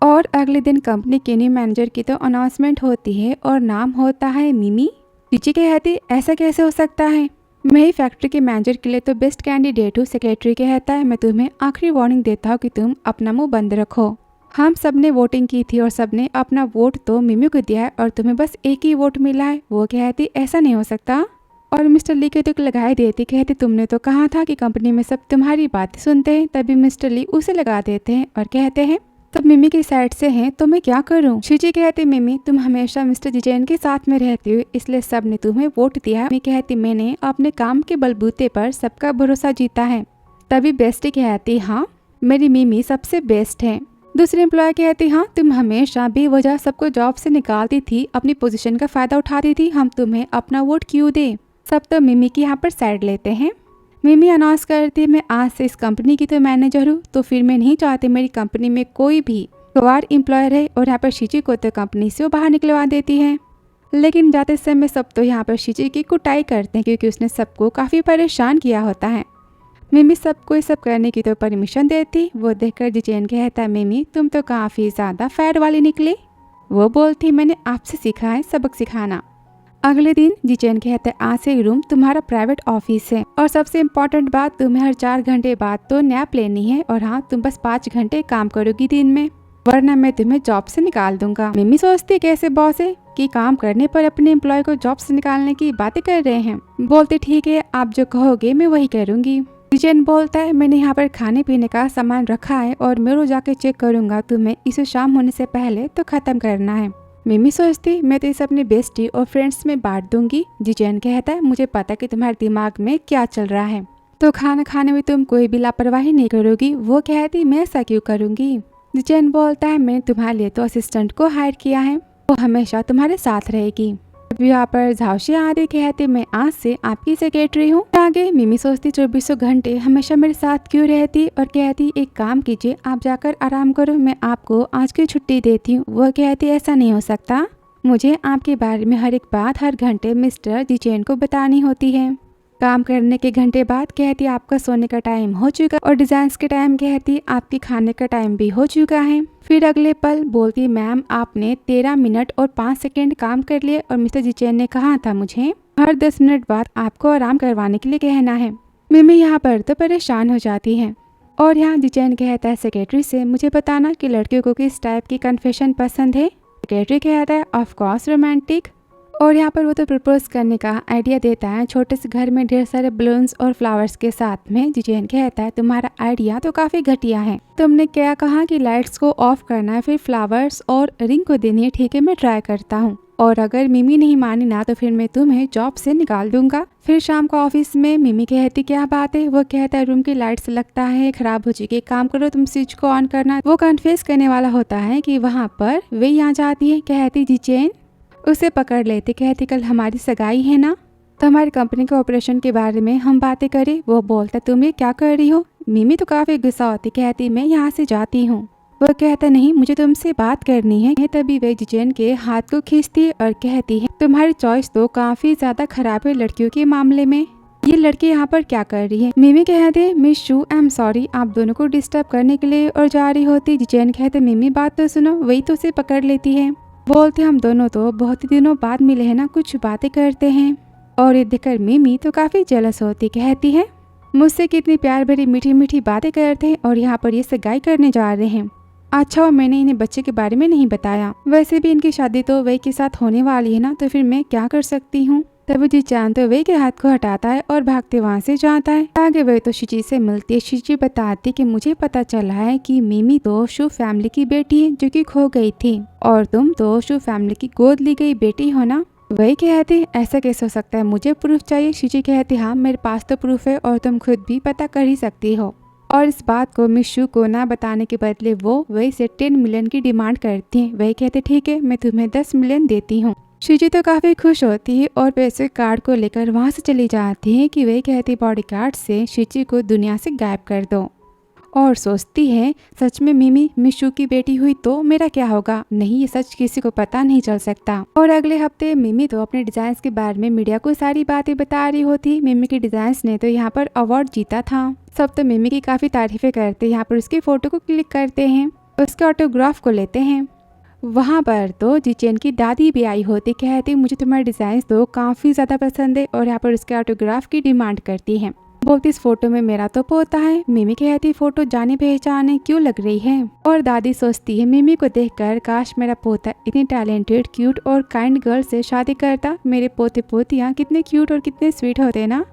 और अगले दिन कंपनी के न्यू मैनेजर की तो अनाउंसमेंट होती है और नाम होता है मिमी। चिची कहती ऐसा कैसे हो सकता है, मैं ही फैक्ट्री के मैनेजर के लिए तो बेस्ट कैंडिडेट हूँ। सेक्रेटरी कहता है मैं तुम्हें आखिरी वार्निंग देता हूँ कि तुम अपना मुंह बंद रखो। हम सबने वोटिंग की थी और सबने अपना वोट तो मिमी को दिया है और तुम्हें बस एक ही वोट मिला है। वो कहती ऐसा नहीं हो सकता और मिस्टर ली के तुक लगाई देती, कहती तुमने तो कहा था कि कंपनी में सब तुम्हारी बातें सुनते हैं। तभी मिस्टर ली उसे लगा देते हैं और कहते हैं तब मिमी की साइड से हैं तो मैं क्या करूं। शिची कहती मिमी तुम हमेशा मिस्टर जिचेन के साथ में रहती हो, इसलिए सब ने तुम्हें वोट दिया। मिमी कहती मैंने अपने काम के बलबूते पर सबका भरोसा जीता है। तभी बेस्टी कहती हाँ मेरी मिमी सबसे बेस्ट है। दूसरी एम्प्लॉय कहती हाँ तुम हमेशा बेवजह सबको जॉब से निकालती थी, अपनी पोजीशन का फायदा उठाती थी, हम तुम्हें अपना वोट क्यों दे। सब तो मिमी की यहाँ पर साइड लेते हैं। मिमी अनाउंस करती मैं आज से इस कंपनी की तो मैनेजर हूँ, तो फिर मैं नहीं चाहती मेरी कंपनी में कोई भी गवार एम्प्लॉय रहे। और यहाँ पर शिची को तो कंपनी से वो बाहर निकलवा देती है। लेकिन जाते समय सब तो यहाँ पर शिची की कुटाई करते हैं क्योंकि उसने सबको काफ़ी परेशान किया होता है। मिमी सबको ये सब करने की तो परमिशन देती। वो देखकर जिचेन कहता है मिमी तुम तो काफ़ी ज़्यादा फैर वाली निकली। वो बोलती मैंने आपसे सीखा है सबक सिखाना। अगले दिन जिचेन कहता है आज से रूम तुम्हारा प्राइवेट ऑफिस है और सबसे इम्पोर्टेंट बात तुम्हें हर 4 घंटे बाद तो नैप लेनी है और हाँ तुम बस 5 घंटे काम करोगी दिन में, वरना मैं तुम्हें जॉब से निकाल दूंगा। मिमी सोचती कैसे बॉस है कि काम करने पर अपने एम्प्लॉय को जॉब से निकालने की बातें कर रहे हैं। बोलते ठीक है आप जो कहोगे मैं वही करूंगी। जिचेन बोलता है मैंने यहाँ पर खाने पीने का सामान रखा है और मैं रोज जाके चेक करूंगा, तुम्हें इसे शाम होने से पहले तो खत्म करना है। मिमी सोचती मैं तो इसे अपने बेस्टी और फ्रेंड्स में बांट दूंगी। जिचेन कहता है मुझे पता कि तुम्हारे दिमाग में क्या चल रहा है, तो खाना खाने में तुम कोई भी लापरवाही नहीं करोगी। वो कहती मैं ऐसा क्यों करूंगी। जिचेन बोलता है मैंने तुम्हारे लिए तो असिस्टेंट को हायर किया है, वो हमेशा तुम्हारे साथ रहेगी। यहाँ पर झाओशी आदि कहते मैं आज से आपकी सेक्रेटरी हूँ। आगे मिमी सोचती 24 घंटे हमेशा मेरे साथ क्यों रहती और कहती एक काम कीजिए आप जाकर आराम करो, मैं आपको आज की छुट्टी देती हूँ। वो कहती ऐसा नहीं हो सकता, मुझे आपके बारे में हर एक बात हर घंटे मिस्टर जिचेन को बतानी होती है। काम करने के घंटे बाद कहती आपका सोने का टाइम हो चुका और डिजाइन्स के टाइम कहती आपके खाने का टाइम भी हो चुका है। फिर अगले पल बोलती मैम आपने 13 मिनट और 5 सेकेंड काम कर लिए और मिस्टर जिचेन ने कहा था मुझे हर 10 मिनट बाद आपको आराम करवाने के लिए कहना है। मिमी यहाँ पर तो परेशान हो जाती है और यहाँ जिचेन कहता है सेक्रेटरी से मुझे बताना कि लड़कियों को किस टाइप की कन्फेशन पसंद है। सेक्रेटरी कहता है ऑफ कोर्स रोमांटिक। और यहाँ पर वो तो प्रपोज करने का आइडिया देता है छोटे से घर में ढेर सारे बलून्स और फ्लावर्स के साथ में। जिचेन कहता है तुम्हारा आइडिया तो काफी घटिया है, तुमने क्या कहा कि लाइट्स को ऑफ करना है फिर फ्लावर्स और रिंग को देनी है। ठीक है मैं ट्राई करता हूँ और अगर मिमी नहीं मानी ना तो फिर मैं तुम्हें जॉब से निकाल दूंगा। फिर शाम को ऑफिस में मिमी कहती क्या बात है। वो कहता है रूम की लाइट्स लगता है खराब हो चुकी है, काम करो तुम स्विच को ऑन करना। वो कन्फेस करने वाला होता है कि वहाँ पर वे यहाँ जाती है। कहती जिचेन उसे पकड़ लेते, कहती कल हमारी सगाई है ना तो हमारी कंपनी के ऑपरेशन के बारे में हम बातें करें। वो बोलता तुम ये क्या कर रही हो। मिमी तो काफी गुस्सा होती, कहती मैं यहाँ से जाती हूँ। वो कहता नहीं मुझे तुमसे बात करनी है। तभी वे जिचेन के हाथ को खींचती है और कहती है तुम्हारी चॉइस तो काफी ज्यादा खराब है लड़कियों के मामले में, ये लड़की यहाँ पर क्या कर रही है। मिमी कहते miss shoe I am sorry आप दोनों को डिस्टर्ब करने के लिए और जा रही होती। जिचेन कहते मिमी बात तो सुनो। वही तो उसे पकड़ लेती है, बोलते हम दोनों तो बहुत ही दिनों बाद मिले हैं ना, कुछ बातें करते हैं। और ये देखकर मिमी तो काफी जेलस होती, कहती है मुझसे कितनी प्यार भरी मीठी मीठी बातें करते हैं और यहाँ पर ये सगाई करने जा रहे हैं। अच्छा मैंने इन्हें बच्चे के बारे में नहीं बताया, वैसे भी इनकी शादी तो वही के साथ होने वाली है ना तो फिर मैं क्या कर सकती हूँ। तब जिचेन तो वही के हाथ को हटाता है और भागते वहाँ से जाता है। आगे वही तो शिची से मिलती है। शिची बताती कि मुझे पता चला है कि मिमी तो शू फैमिली की बेटी है जो कि खो गई थी और तुम तो शू फैमिली की गोद ली गई बेटी हो ना। वही कहती ऐसा कैसे हो सकता है, मुझे प्रूफ चाहिए। शिची कहती हाँ मेरे पास तो प्रूफ है और तुम खुद भी पता कर ही सकती हो। और इस बात को मिस शू को ना बताने के बदले वो वही से 10 मिलियन की डिमांड करती है। वही कहते ठीक है मैं तुम्हें 10 मिलियन देती हूँ। शिची तो काफी खुश होती है और पैसे कार्ड को लेकर वहां से चली जाती है कि वही कहती बॉडीगार्ड से शिची को दुनिया से गायब कर दो और सोचती है सच में मिमी मिशू की बेटी हुई तो मेरा क्या होगा। नहीं ये सच किसी को पता नहीं चल सकता। और अगले हफ्ते मिमी तो अपने डिजाइन के बारे में मीडिया को सारी बातें बता रही होती। मिमी के डिजाइन ने तो यहाँ पर अवार्ड जीता था। सब तो मिमी की काफी तारीफें करते, यहाँ पर उसकी फोटो को क्लिक करते हैं, उसके ऑटोग्राफ को लेते हैं। वहाँ पर तो जिचेन की दादी भी आई होती, कहती मुझे तुम्हारे डिजाइन तो काफी ज्यादा पसंद है और यहाँ पर उसके ऑटोग्राफ की डिमांड करती है। बोलती इस फोटो में मेरा तो पोता है। मिमी कहती फोटो जाने पहचाने क्यों लग रही है। और दादी सोचती है मिमी को देखकर काश मेरा पोता इतनी टैलेंटेड क्यूट और काइंड गर्ल से शादी करता। मेरे पोते पोतियाँ कितने क्यूट और कितने स्वीट होते ना।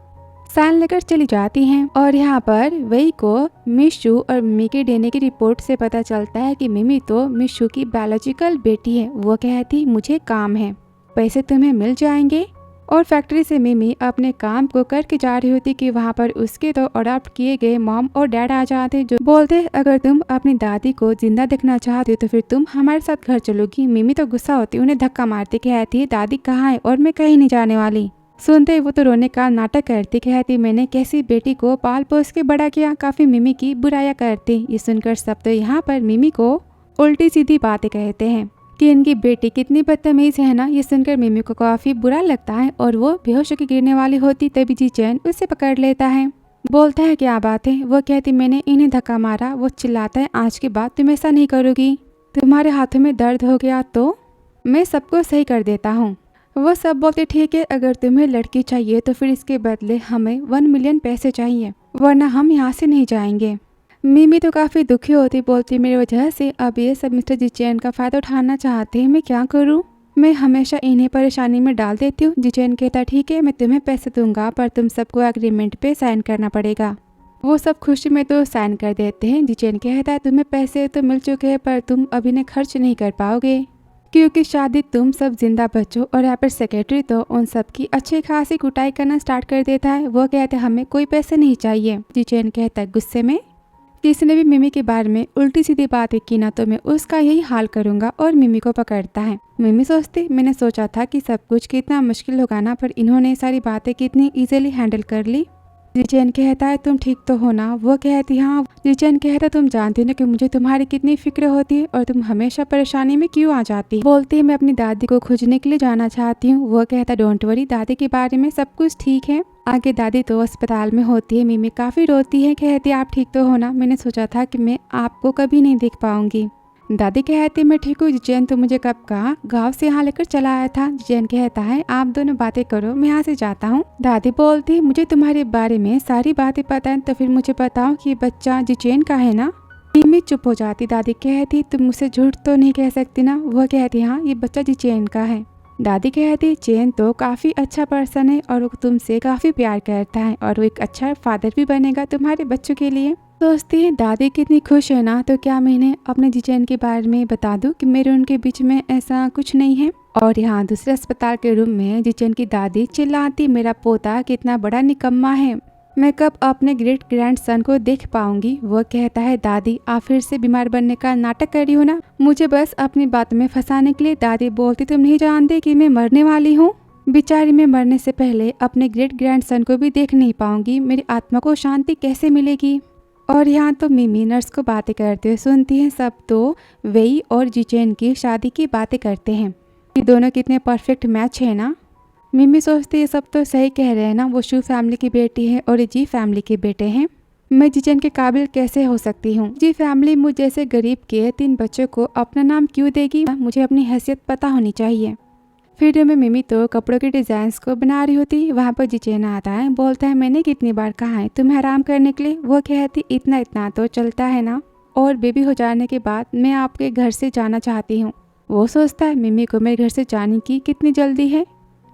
साइन लेकर चली जाती हैं और यहाँ पर वही को मिशू और मिमी के डीएनए की रिपोर्ट से पता चलता है कि मिमी तो मिशू की बायोलॉजिकल बेटी है। वो कहती मुझे काम है, पैसे तुम्हें मिल जाएंगे। और फैक्ट्री से मिमी अपने काम को करके जा रही होती कि वहाँ पर उसके तो अडॉप्ट किए गए मॉम और डैड आ जाते जो बोलते अगर तुम अपनी दादी को जिंदा देखना चाहती हो तो फिर तुम हमारे साथ घर चलोगी। मिमी तो गुस्सा होती, उन्हें धक्का मारती, कहती है दादी कहाँ है और मैं कहीं नहीं जाने वाली। सुनते वो तो रोने का नाटक करती, कहती मैंने कैसी बेटी को पाल पोस के बड़ा किया, काफी मिमी की बुराया करती। ये सुनकर सब तो यहाँ पर मिमी को उल्टी सीधी बातें कहते हैं कि इनकी बेटी कितनी बदतमीज है ना। ये सुनकर मिमी को काफी बुरा लगता है और वो बेहोश होकर गिरने वाली होती। तभी जिचेन उसे पकड़ लेता है, बोलता है क्या बात है। वो कहती मैंने इन्हें धक्का मारा। वो चिल्लाता है आज के बाद तुम ऐसा नहीं करोगी, तुम्हारे हाथों में दर्द हो गया तो मैं सबको सही कर देता हूँ। वो सब बोलते ठीक है अगर तुम्हें लड़की चाहिए तो फिर इसके बदले हमें 1 मिलियन पैसे चाहिए वरना हम यहाँ से नहीं जाएंगे। मिमी तो काफी दुखी होती, बोलती मेरी वजह से अब ये सब मिस्टर जिचेन का फायदा उठाना चाहते हैं, मैं क्या करूँ। मैं हमेशा इन्हें परेशानी में डाल देती हूँ। जिचेन कहता ठीक है मैं तुम्हें पैसे दूंगा पर तुम सबको एग्रीमेंट पे साइन करना पड़ेगा। वो सब खुशी में तो साइन कर देते हैं। जिचेन कहता है तुम्हें पैसे तो मिल चुके हैं पर तुम अभी ने खर्च नहीं कर पाओगे क्योंकि शादी तुम सब जिंदा बचो। और यहाँ पर सेक्रेटरी तो उन सब की अच्छी खासी कुटाई करना स्टार्ट कर देता है। वो कहते हैं हमें कोई पैसे नहीं चाहिए। जिचेन कहता है गुस्से में किसी ने भी मिमी के बारे में उल्टी सीधी बातें की ना तो मैं उसका यही हाल करूंगा और मिमी को पकड़ता है। मिमी सोचती मैंने सोचा था कि सब कुछ कितना मुश्किल होगा ना पर इन्होंने सारी बातें कितनी इजीली हैंडल कर ली। जिचेन कहता है तुम ठीक तो हो ना? वो कहती हाँ। जिचेन कहता तुम जानती ना कि मुझे तुम्हारी कितनी फिक्र होती है और तुम हमेशा परेशानी में क्यों आ जाती है। बोलती है मैं अपनी दादी को खोजने के लिए जाना चाहती हूँ। वो कहता डोंट वरी, दादी के बारे में सब कुछ ठीक है। आगे दादी तो अस्पताल में होती है। मिमी काफी रोती है, कहती आप ठीक तो हो ना? मैंने सोचा था कि मैं आपको कभी नहीं देख पाऊंगी। दादी कहती मैं ठीक हूँ। जिचेन तो मुझे कब कहा गांव से यहाँ लेकर चला आया था। जिचेन कहता है आप दोनों बातें करो, मैं यहाँ से जाता हूँ। दादी बोलती मुझे तुम्हारे बारे में सारी बातें पता है, तो फिर मुझे बताओ कि बच्चा जिचेन का है ना? मिमी चुप हो जाती। दादी कहती तुम मुझसे झूठ तो नहीं कह सकती ना? वह कहती हाँ ये बच्चा जिचेन का है। दादी कहती चेन तो काफी अच्छा पर्सन है और वो तुमसे काफी प्यार करता है और वो एक अच्छा फादर भी बनेगा तुम्हारे बच्चों के लिए। सोचती है दादी कितनी खुश है ना, तो क्या मैं इन्हें अपने जिचेन के बारे में बता दूं कि मेरे उनके बीच में ऐसा कुछ नहीं है। और यहाँ दूसरे अस्पताल के रूम में जिचेन की दादी चिल्लाती मेरा पोता कितना बड़ा निकम्मा है, मैं कब अपने ग्रेट ग्रैंडसन को देख पाऊंगी। वो कहता है दादी आप फिर से बीमार बनने का नाटक कर रही हो ना, मुझे बस अपनी बात में फंसाने के लिए। दादी बोलती तुम नहीं जानते कि मैं मरने वाली हूँ? बेचारी मैं मरने से पहले अपने ग्रेट ग्रैंडसन को भी देख नहीं पाऊंगी, मेरी आत्मा को शांति कैसे मिलेगी। और यहाँ तो मिमी नर्स को बातें करते हुए सुनती हैं। सब तो वेई और जिचेन की शादी की बातें करते हैं कि दोनों कितने परफेक्ट मैच है ना। मिमी सोचती है सब तो सही कह रहे हैं ना, वो शू फैमिली की बेटी है और जी फैमिली के बेटे हैं, मैं जिचेन के काबिल कैसे हो सकती हूँ। जी फैमिली मुझ जैसे गरीब के 3 बच्चों को अपना नाम क्यों देगी, मुझे अपनी हैसियत पता होनी चाहिए। वीडियो में मिमी तो कपड़ों के डिजाइन को बना रही होती। वहाँ पर जिचेन आता है, बोलता है मैंने कितनी बार कहा है तुम्हें आराम करने के लिए। वो कहती इतना इतना तो चलता है ना, और बेबी हो जाने के बाद मैं आपके घर से जाना चाहती हूँ। वो सोचता है मिमी को मेरे घर से जाने की कितनी जल्दी है,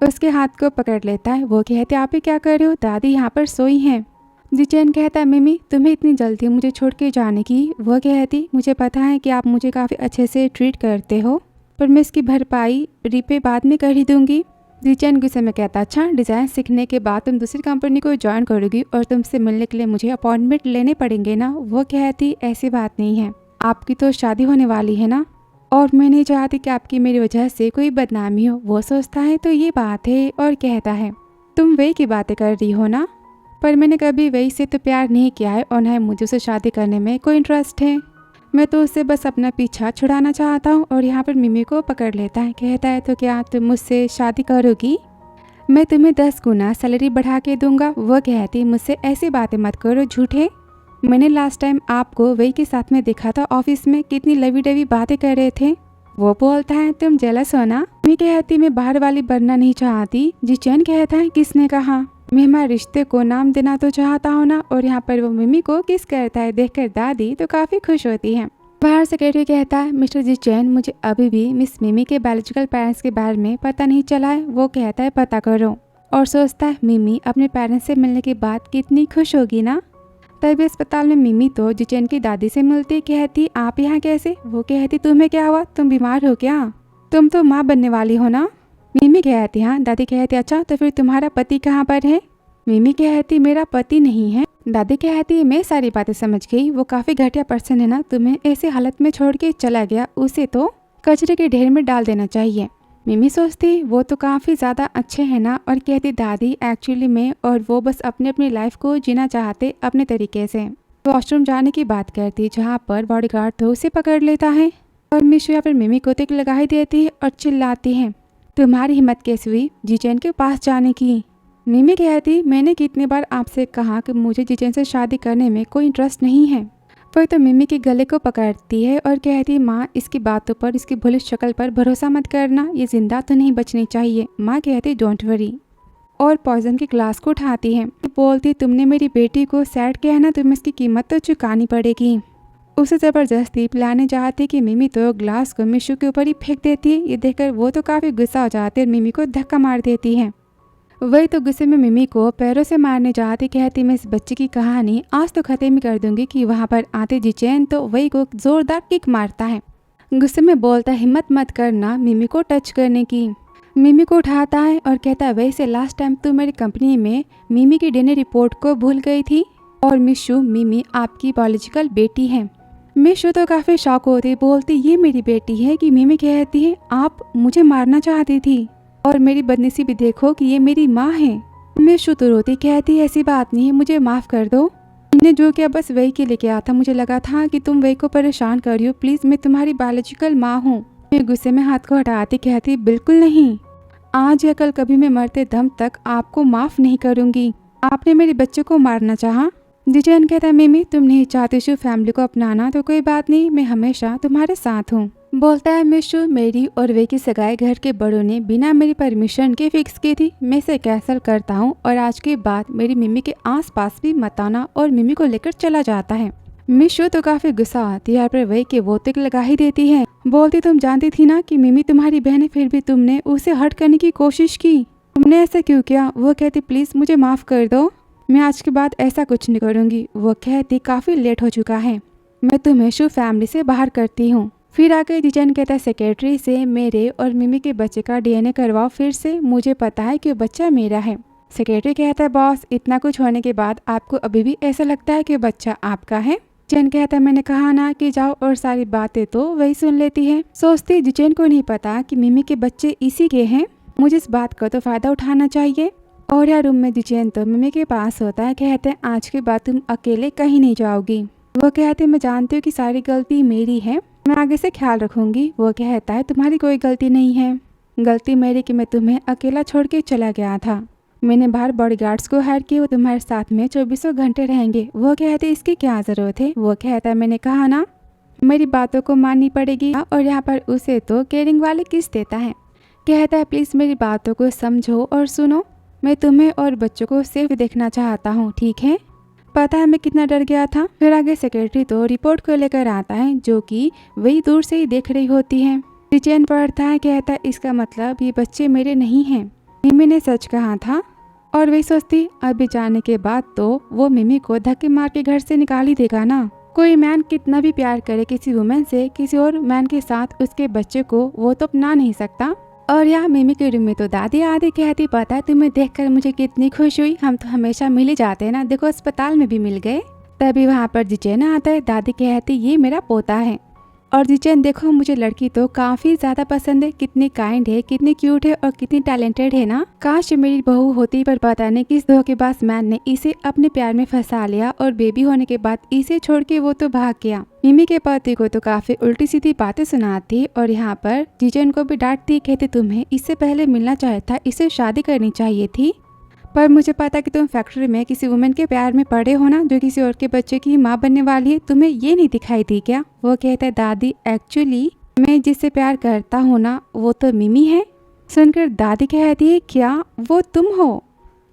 उसके हाथ को पकड़ लेता है। वो कहते आप ही क्या कर रहे हो, दादी यहाँ पर सोई हैं। जिचेन कहता है मिमी तुम्हें इतनी जल्दी मुझे छोड़ के जाने की। वो कहती मुझे पता है कि आप मुझे काफ़ी अच्छे से ट्रीट करते हो, पर मैं इसकी भरपाई रीपे बाद में कर ही दूंगी। जिचेन गुस्से में कहता अच्छा डिज़ाइन सीखने के बाद तुम दूसरी कंपनी को ज्वाइन करोगी और तुमसे मिलने के लिए मुझे अपॉइंटमेंट लेने पड़ेंगे ना। वो कहती ऐसी बात नहीं है, आपकी तो शादी होने वाली है ना, और मैं नहीं चाहती कि आपकी मेरी वजह से कोई बदनामी हो। वो सोचता है तो ये बात है, और कहता है तुम वही की बातें कर रही हो ना, पर मैंने कभी वही से तो प्यार नहीं किया है और न मुझे उससे शादी करने में कोई इंटरेस्ट है, मैं तो उससे बस अपना पीछा छुड़ाना चाहता हूँ। और यहाँ पर मिमी को पकड़ लेता है, कहता है तो क्या तुम मुझसे शादी करोगी, मैं तुम्हें 10 गुना सैलरी बढ़ा के दूंगा। वो कहती मुझसे ऐसी बातें मत करो झूठे, मैंने लास्ट टाइम आपको वही के साथ में देखा था ऑफिस में, कितनी लवी डवी बातें कर रहे थे। वो बोलता है तुम जेलस हो ना। मिमी कहती मैं बाहर वाली बनना नहीं चाहती। जिचेन कहता है किसने कहा, मैं हमारे रिश्ते को नाम देना तो चाहता हूँ ना। और यहाँ पर वो मिमी को किस करता है, देखकर दादी तो काफी खुश होती है। बाहर सेक्रेटरी कहता है मिस्टर जिचेन मुझे अभी भी मिस मिमी के बायोलॉजिकल पेरेंट्स के बारे में पता नहीं चला है। वो कहता है पता करो, और सोचता है मिमी अपने पेरेंट्स से मिलने के बाद कितनी खुश होगी ना। तभी अस्पताल में मिमी तो जिचेन की दादी से मिलती, कहती आप यहाँ कैसे। वो कहती तुम्हें क्या हुआ, तुम बीमार हो क्या, तुम तो माँ बनने वाली हो ना। मिमी कहती हाँ। दादी कहती अच्छा तो फिर तुम्हारा पति कहाँ पर है। मिमी कहती मेरा पति नहीं है। दादी कहती मैं सारी बातें समझ गई, वो काफी घटिया पर्सन है ना, तुम्हें ऐसे हालत में छोड़ के चला गया, उसे तो कचरे के ढेर में डाल देना चाहिए। मिमी सोचती वो तो काफी ज्यादा अच्छे हैं ना, और कहती दादी एक्चुअली मैं और वो बस अपनी अपनी लाइफ को जीना चाहते अपने तरीके से। वॉशरूम जाने की बात करती, जहाँ पर बॉडीगार्ड तो उसे पकड़ लेता है और मिशु यहाँ पर मिमी को तिक लगाई देती है और चिल्लाती है तुम्हारी हिम्मत कैसे हुई जिचेन के पास जाने की। मिमी कहती मैंने कितनी बार आपसे कहा कि मुझे जिचेन से शादी करने में कोई इंटरेस्ट नहीं है। फिर तो मिमी के गले को पकड़ती है और कहती माँ इसकी बातों पर, इसकी भुली शक्ल पर भरोसा मत करना, ये जिंदा तो नहीं बचनी चाहिए। माँ कहती डोंट वरी, और पॉइजन के ग्लास को उठाती है। बोलती तुमने मेरी बेटी को सैड किया है ना, तुम्हें इसकी कीमत तो चुकानी पड़ेगी। उसे जबरदस्ती पिलाने चाहती कि मिमी तो ग्लास को मिशु के ऊपर ही फेंक देती है। ये देखकर वो तो काफी गुस्सा हो जाती है और मिमी को धक्का मार देती है। वही तो गुस्से में मिमी को पैरों से मारने जाती, कहती मैं इस बच्चे की कहानी आज तो खत्म ही कर दूंगी। कि वहाँ पर आते जिचेन तो वही को जोरदार किक मारता है। गुस्से में बोलता हिम्मत मत करना मिमी को टच करने की। मिमी को उठाता है और कहता है वैसे लास्ट टाइम तू मेरी कंपनी में मिमी की डीएनए रिपोर्ट को भूल गई थी, और मिशु मिमी आपकी बायोलॉजिकल बेटी है। मिशु तो काफी शॉक होती, बोलती ये मेरी बेटी है। कि मिमी कहती है आप मुझे मारना चाहती थी, और मेरी बदनसीबी देखो कि ये मेरी माँ है। मिशु तो रोती कहती ऐसी बात नहीं है, मुझे माफ कर दो। मैंने जो किया बस वही के लिए किया था, मुझे लगा था कि तुम वही को परेशान कर रही हो, प्लीज मैं तुम्हारी बायोलॉजिकल माँ हूँ। मैं गुस्से में हाथ को हटाती कहती बिल्कुल नहीं, आज या कल कभी मैं मरते दम तक आपको माफ नहीं करूंगी। आपने मेरे बच्चे को मारना चाहा। जिचेन कहता है मिमी तुम नहीं चाहती शु फैमिली को अपनाना तो कोई बात नहीं, मैं हमेशा तुम्हारे साथ हूँ। बोलता है मिशु मेरी और वे की सगाई घर के बड़ों ने बिना मेरी परमिशन के फिक्स की थी, मैं इसे कैंसिल करता हूँ और आज के बाद मेरी मिमी के आसपास भी मत आना और मिमी को लेकर चला जाता है। मिशु तो काफी गुस्सा आती है पर वही के वो तक लगा ही देती है। बोलती तुम जानती थी ना कि मिमी तुम्हारी बहन है, फिर भी तुमने उसे हर्ट करने की कोशिश की, तुमने ऐसा क्यों किया। वो कहती प्लीज मुझे माफ कर दो, मैं आज के बाद ऐसा कुछ नहीं करूंगी। वो कहती काफी लेट हो चुका है, मैं तुम्हें शु फैमिली से बाहर करती हूँ। फिर आके जिचेन कहता है सेक्रेटरी से मेरे और मिमी के बच्चे का डीएनए करवाओ फिर से, मुझे पता है कि बच्चा मेरा है। सेक्रेटरी कहता है बॉस इतना कुछ होने के बाद आपको अभी भी ऐसा लगता है कि बच्चा आपका है। जिचेन कहता है मैंने कहा ना कि जाओ, और सारी बातें तो वही सुन लेती है। सोचती जिचेन को नहीं पता कि मिमी के बच्चे इसी के हैं, मुझे इस बात का तो फायदा उठाना चाहिए। और यार रूम में जिचेन तो मिमी के पास होता है, कहते हैं आज के बाद तुम अकेले कहीं नहीं जाओगी। वो कहते मैं जानती हूँ कि सारी गलती मेरी है, मैं आगे से ख्याल रखूंगी। वो कहता है तुम्हारी कोई गलती नहीं है, गलती मेरी कि मैं तुम्हें अकेला छोड़ के चला गया था। मैंने बाहर बॉडीगार्ड्स को हायर किया, वो तुम्हारे साथ में 24 घंटे रहेंगे। वो कहते इसकी क्या जरूरत है। वो कहता है मैंने कहा ना मेरी बातों को माननी पड़ेगी, और यहाँ पर उसे तो केयरिंग वाले किस देता है। कहता है प्लीज मेरी बातों को समझो और सुनो, मैं तुम्हें और बच्चों को सेफ देखना चाहता हूँ, ठीक है। पता है मैं कितना डर गया था। फिर आगे सेक्रेटरी तो रिपोर्ट को लेकर आता है जो कि वही दूर से ही देख रही होती है। जिचेन पढ़ता है, कहता है इसका मतलब ये बच्चे मेरे नहीं हैं, मिमी ने सच कहा था। और वही सोचती अभी जाने के बाद तो वो मिमी को धक्के मार के घर से निकाल ही देगा ना। कोई मैन कितना भी प्यार करे किसी वुमेन से, किसी और मैन के साथ उसके बच्चे को वो तो अपना नहीं सकता। और यहाँ मिमी के रूम में तो दादी आदि कहती पता है तुम्हें देखकर मुझे कितनी खुश हुई, हम तो हमेशा मिल ही जाते हैं ना, देखो अस्पताल में भी मिल गए। तभी वहाँ पर जिचेन आता है, दादी कहती ये मेरा पोता है। और जिचेन देखो मुझे लड़की तो काफी ज्यादा पसंद है, कितनी काइंड है, कितनी क्यूट है और कितनी टैलेंटेड है ना, काश मेरी बहू होती। पर पता नहीं किस धोखेबाज मैन ने इसे अपने प्यार में फंसा लिया और बेबी होने के बाद इसे छोड़ के वो तो भाग गया। मिमी के पति को तो काफी उल्टी सीधी बातें सुनाती और यहाँ पर जिचेन को भी डांटती, कहते तुम्हें इससे पहले मिलना चाहिए था, इससे शादी करनी चाहिए थी। पर मुझे पता कि तुम फैक्ट्री में किसी वुमेन के प्यार में पड़े हो ना, जो किसी और के बच्चे की माँ बनने वाली है, तुम्हें ये नहीं दिखाई दी क्या। वो कहता है दादी एक्चुअली मैं जिससे प्यार करता हूँ ना वो तो मिमी है। सुनकर दादी कहती है क्या वो तुम हो।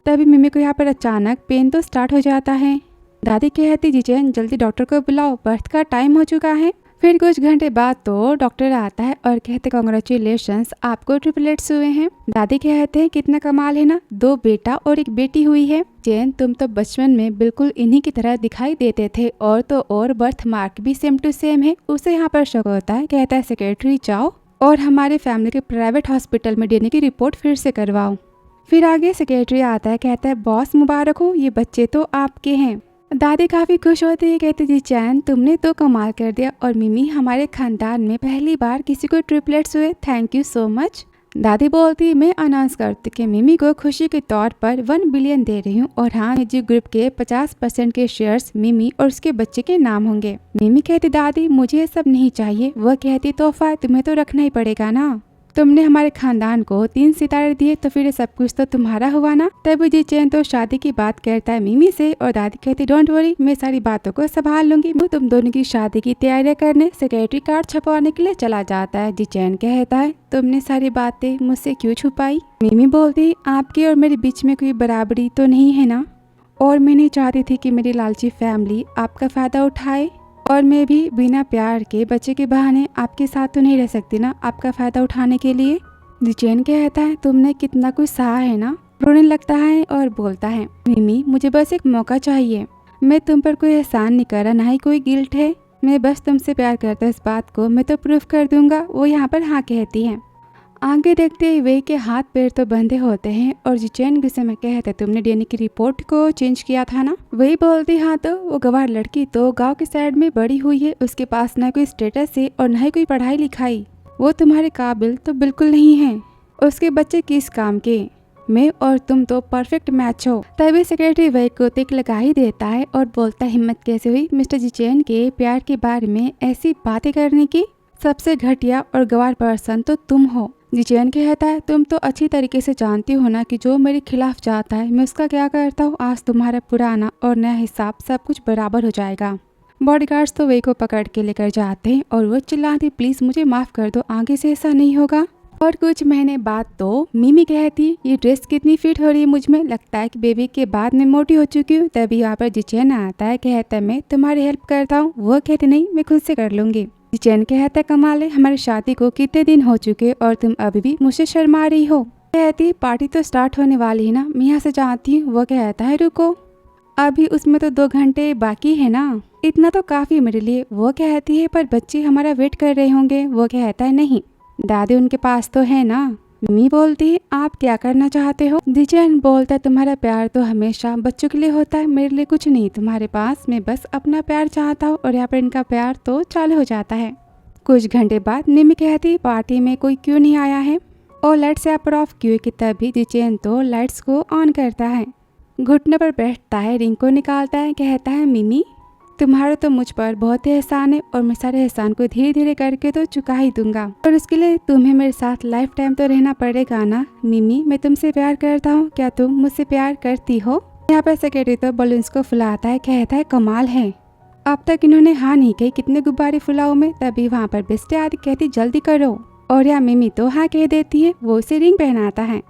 तभी मिमी को यहाँ पर अचानक पेन तो स्टार्ट हो जाता है। दादी कहती जिचेन जल्दी डॉक्टर को बुलाओ, बर्थ का टाइम हो चुका है। फिर कुछ घंटे बाद तो डॉक्टर आता है और कहते कॉन्ग्रेचुलेशंस आपको ट्रिपलेट्स हुए हैं। दादी कहते हैं कितना कमाल है ना, 2 बेटा और 1 बेटी हुई है। जैन तुम तो बचपन में बिल्कुल इन्हीं की तरह दिखाई देते थे, और तो और बर्थ मार्क भी सेम टू सेम है। उसे यहाँ पर शक होता है, कहता है सेक्रेटरी जाओ और हमारे फैमिली के प्राइवेट हॉस्पिटल में डीएनए की रिपोर्ट फिर से करवाओ। फिर आगे सेक्रेटरी आता है, कहता है बॉस मुबारक हो, ये बच्चे तो आपके हैं। दादी काफी खुश होती है, कहती जी चैन तुमने तो कमाल कर दिया, और मिमी हमारे खानदान में पहली बार किसी को ट्रिपलेट्स हुए, थैंक यू सो मच। दादी बोलती मैं अनाउंस करती कि मिमी को खुशी के तौर पर 1 बिलियन दे रही हूँ, और हाँ जी ग्रुप के 50% के शेयर्स मिमी और उसके बच्चे के नाम होंगे। मिमी कहती दादी मुझे ये सब नहीं चाहिए। वह कहती तोहफा तुम्हें तो रखना ही पड़ेगा ना, तुमने हमारे खानदान को 3 सितारे दिए तो फिर सब कुछ तो तुम्हारा हुआ ना। तब जिचेन तो शादी की बात करता है मिमी से, और दादी कहती डोंट वरी मैं सारी बातों को संभाल लूंगी। मैं तुम दोनों की शादी की तैयारियां करने सेक्रेटरी कार्ड छपवाने के लिए चला जाता है। जिचेन कहता है तुमने सारी बातें मुझसे क्यों छुपाई। मिमी बोलती आपकी और मेरे बीच में कोई बराबरी तो नहीं है ना, और मैं नहीं चाहती थी कि मेरी लालची फैमिली आपका फायदा उठाए, और मैं भी बिना प्यार के बच्चे के बहाने आपके साथ तो नहीं रह सकती ना आपका फायदा उठाने के लिए। जिचेन कहता है तुमने कितना कुछ सहा है ना। रोने लगता है और बोलता है मिमी मुझे बस एक मौका चाहिए, मैं तुम पर कोई एहसान नहीं करा, ना ही कोई गिल्ट है, मैं बस तुमसे प्यार करता इस बात को मैं तो प्रूफ कर दूंगा। वो यहाँ पर हाँ कहती है। आगे देखते ही वे के हाथ पैर तो बंधे होते हैं, और जिचेन गुस्से में कहते तुमने डीएनए की रिपोर्ट को चेंज किया था ना। वही बोलती हाँ तो वो गवार लड़की तो गांव के साइड में बड़ी हुई है, उसके पास ना कोई स्टेटस है और ना ही कोई पढ़ाई लिखाई, वो तुम्हारे काबिल तो बिल्कुल नहीं है, उसके बच्चे किस काम के। मैं और तुम तो परफेक्ट मैच हो। तभी सेक्रेटरी वही को टिक लगा ही देता है और बोलता हिम्मत कैसे हुई मिस्टर जिचेन के प्यार के बारे में ऐसी बातें करने की। सबसे घटिया और गवार पर्सन तो तुम हो। जिचेन कहता है तुम तो अच्छी तरीके से जानती हो ना कि जो मेरे खिलाफ जाता है मैं उसका क्या करता हूँ। आज तुम्हारा पुराना और नया हिसाब सब कुछ बराबर हो जाएगा। बॉडीगार्ड्स तो वे को पकड़ के लेकर जाते हैं और वो चिल्लाती प्लीज मुझे माफ कर दो, आगे से ऐसा नहीं होगा। और कुछ महीने बाद तो मिमी कहती ये ड्रेस कितनी फिट हो रही है मुझ में, लगता है कि बेबी के बाद मैं मोटी हो चुकी हूँ। तभी यहाँ पर जिचेन आता है, कहता है मैं तुम्हारी हेल्प करता हूँ। वो कहती नहीं मैं खुद से कर लूंगी। जिचेन कहता है कमाल है, हमारी शादी को कितने दिन हो चुके और तुम अभी भी मुझसे शर्मा रही हो। कहती पार्टी तो स्टार्ट होने वाली है ना, मैं यहाँ से जाती हूँ। वो कहता है रुको, अभी उसमें तो 2 घंटे बाकी है ना, इतना तो काफी मेरे लिए। वो कहती है पर बच्चे हमारा वेट कर रहे होंगे। वो कहता है नहीं, दादी उनके पास तो है ना। मिमी बोलती है आप क्या करना चाहते हो। जिचेन बोलता है तुम्हारा प्यार तो हमेशा बच्चों के लिए होता है, मेरे लिए कुछ नहीं तुम्हारे पास, मैं बस अपना प्यार चाहता हूँ। और यहाँ पर इनका प्यार तो चालू हो जाता है। कुछ घंटे बाद मिमी कहती पार्टी में कोई क्यों नहीं आया है और लाइट्स यहाँ पर ऑफ क्यों की। तभी जिचेन तो लाइट्स को ऑन करता है, घुटने पर बैठता है, रिंग को निकालता है, कहता है मिमी तुम्हारा तो मुझ पर बहुत ही एहसान है और मैं सारे एहसान को धीरे धीरे करके तो चुका ही दूंगा, और उसके लिए तुम्हें मेरे साथ लाइफ टाइम तो रहना पड़ेगा ना। मिमी मैं तुमसे प्यार करता हूँ, क्या तुम मुझसे प्यार करती हो। यहाँ पर सेक्रेटरी तो बलून्स को फुलाता है, कहता है कमाल है, अब तक इन्होंने हाँ नहीं कही, कितने गुब्बारे फुलाओ में। तभी वहाँ पर बेस्टे आदि कहती जल्दी करो, और यहाँ मिमी तो हाँ कह देती है, वो उसे रिंग पहनाता है।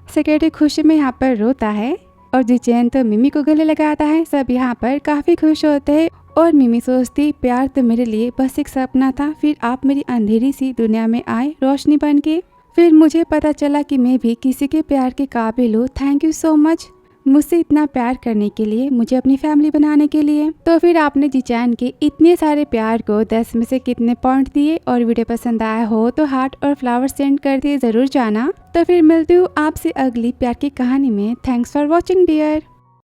सेक्रेटरी खुशी में यहाँ पर रोता है और जिचेन तो मिमी को गले लगाता है। सब यहाँ पर काफी खुश होते हैं और मिमी सोचती प्यार तो मेरे लिए बस एक सपना था, फिर आप मेरी अंधेरी सी दुनिया में आए रोशनी बन के, फिर मुझे पता चला कि मैं भी किसी के प्यार के काबिल हूँ। थैंक यू सो मच मुझसे इतना प्यार करने के लिए, मुझे अपनी फैमिली बनाने के लिए। तो फिर आपने जिचेन के इतने सारे प्यार को 10 में से कितने पॉइंट दिए, और वीडियो पसंद आया हो तो हार्ट और फ्लावर सेंड कर दिए जरूर जाना। तो फिर मिलती हूँ आपसे अगली प्यार की कहानी में। Thanks for watching dear.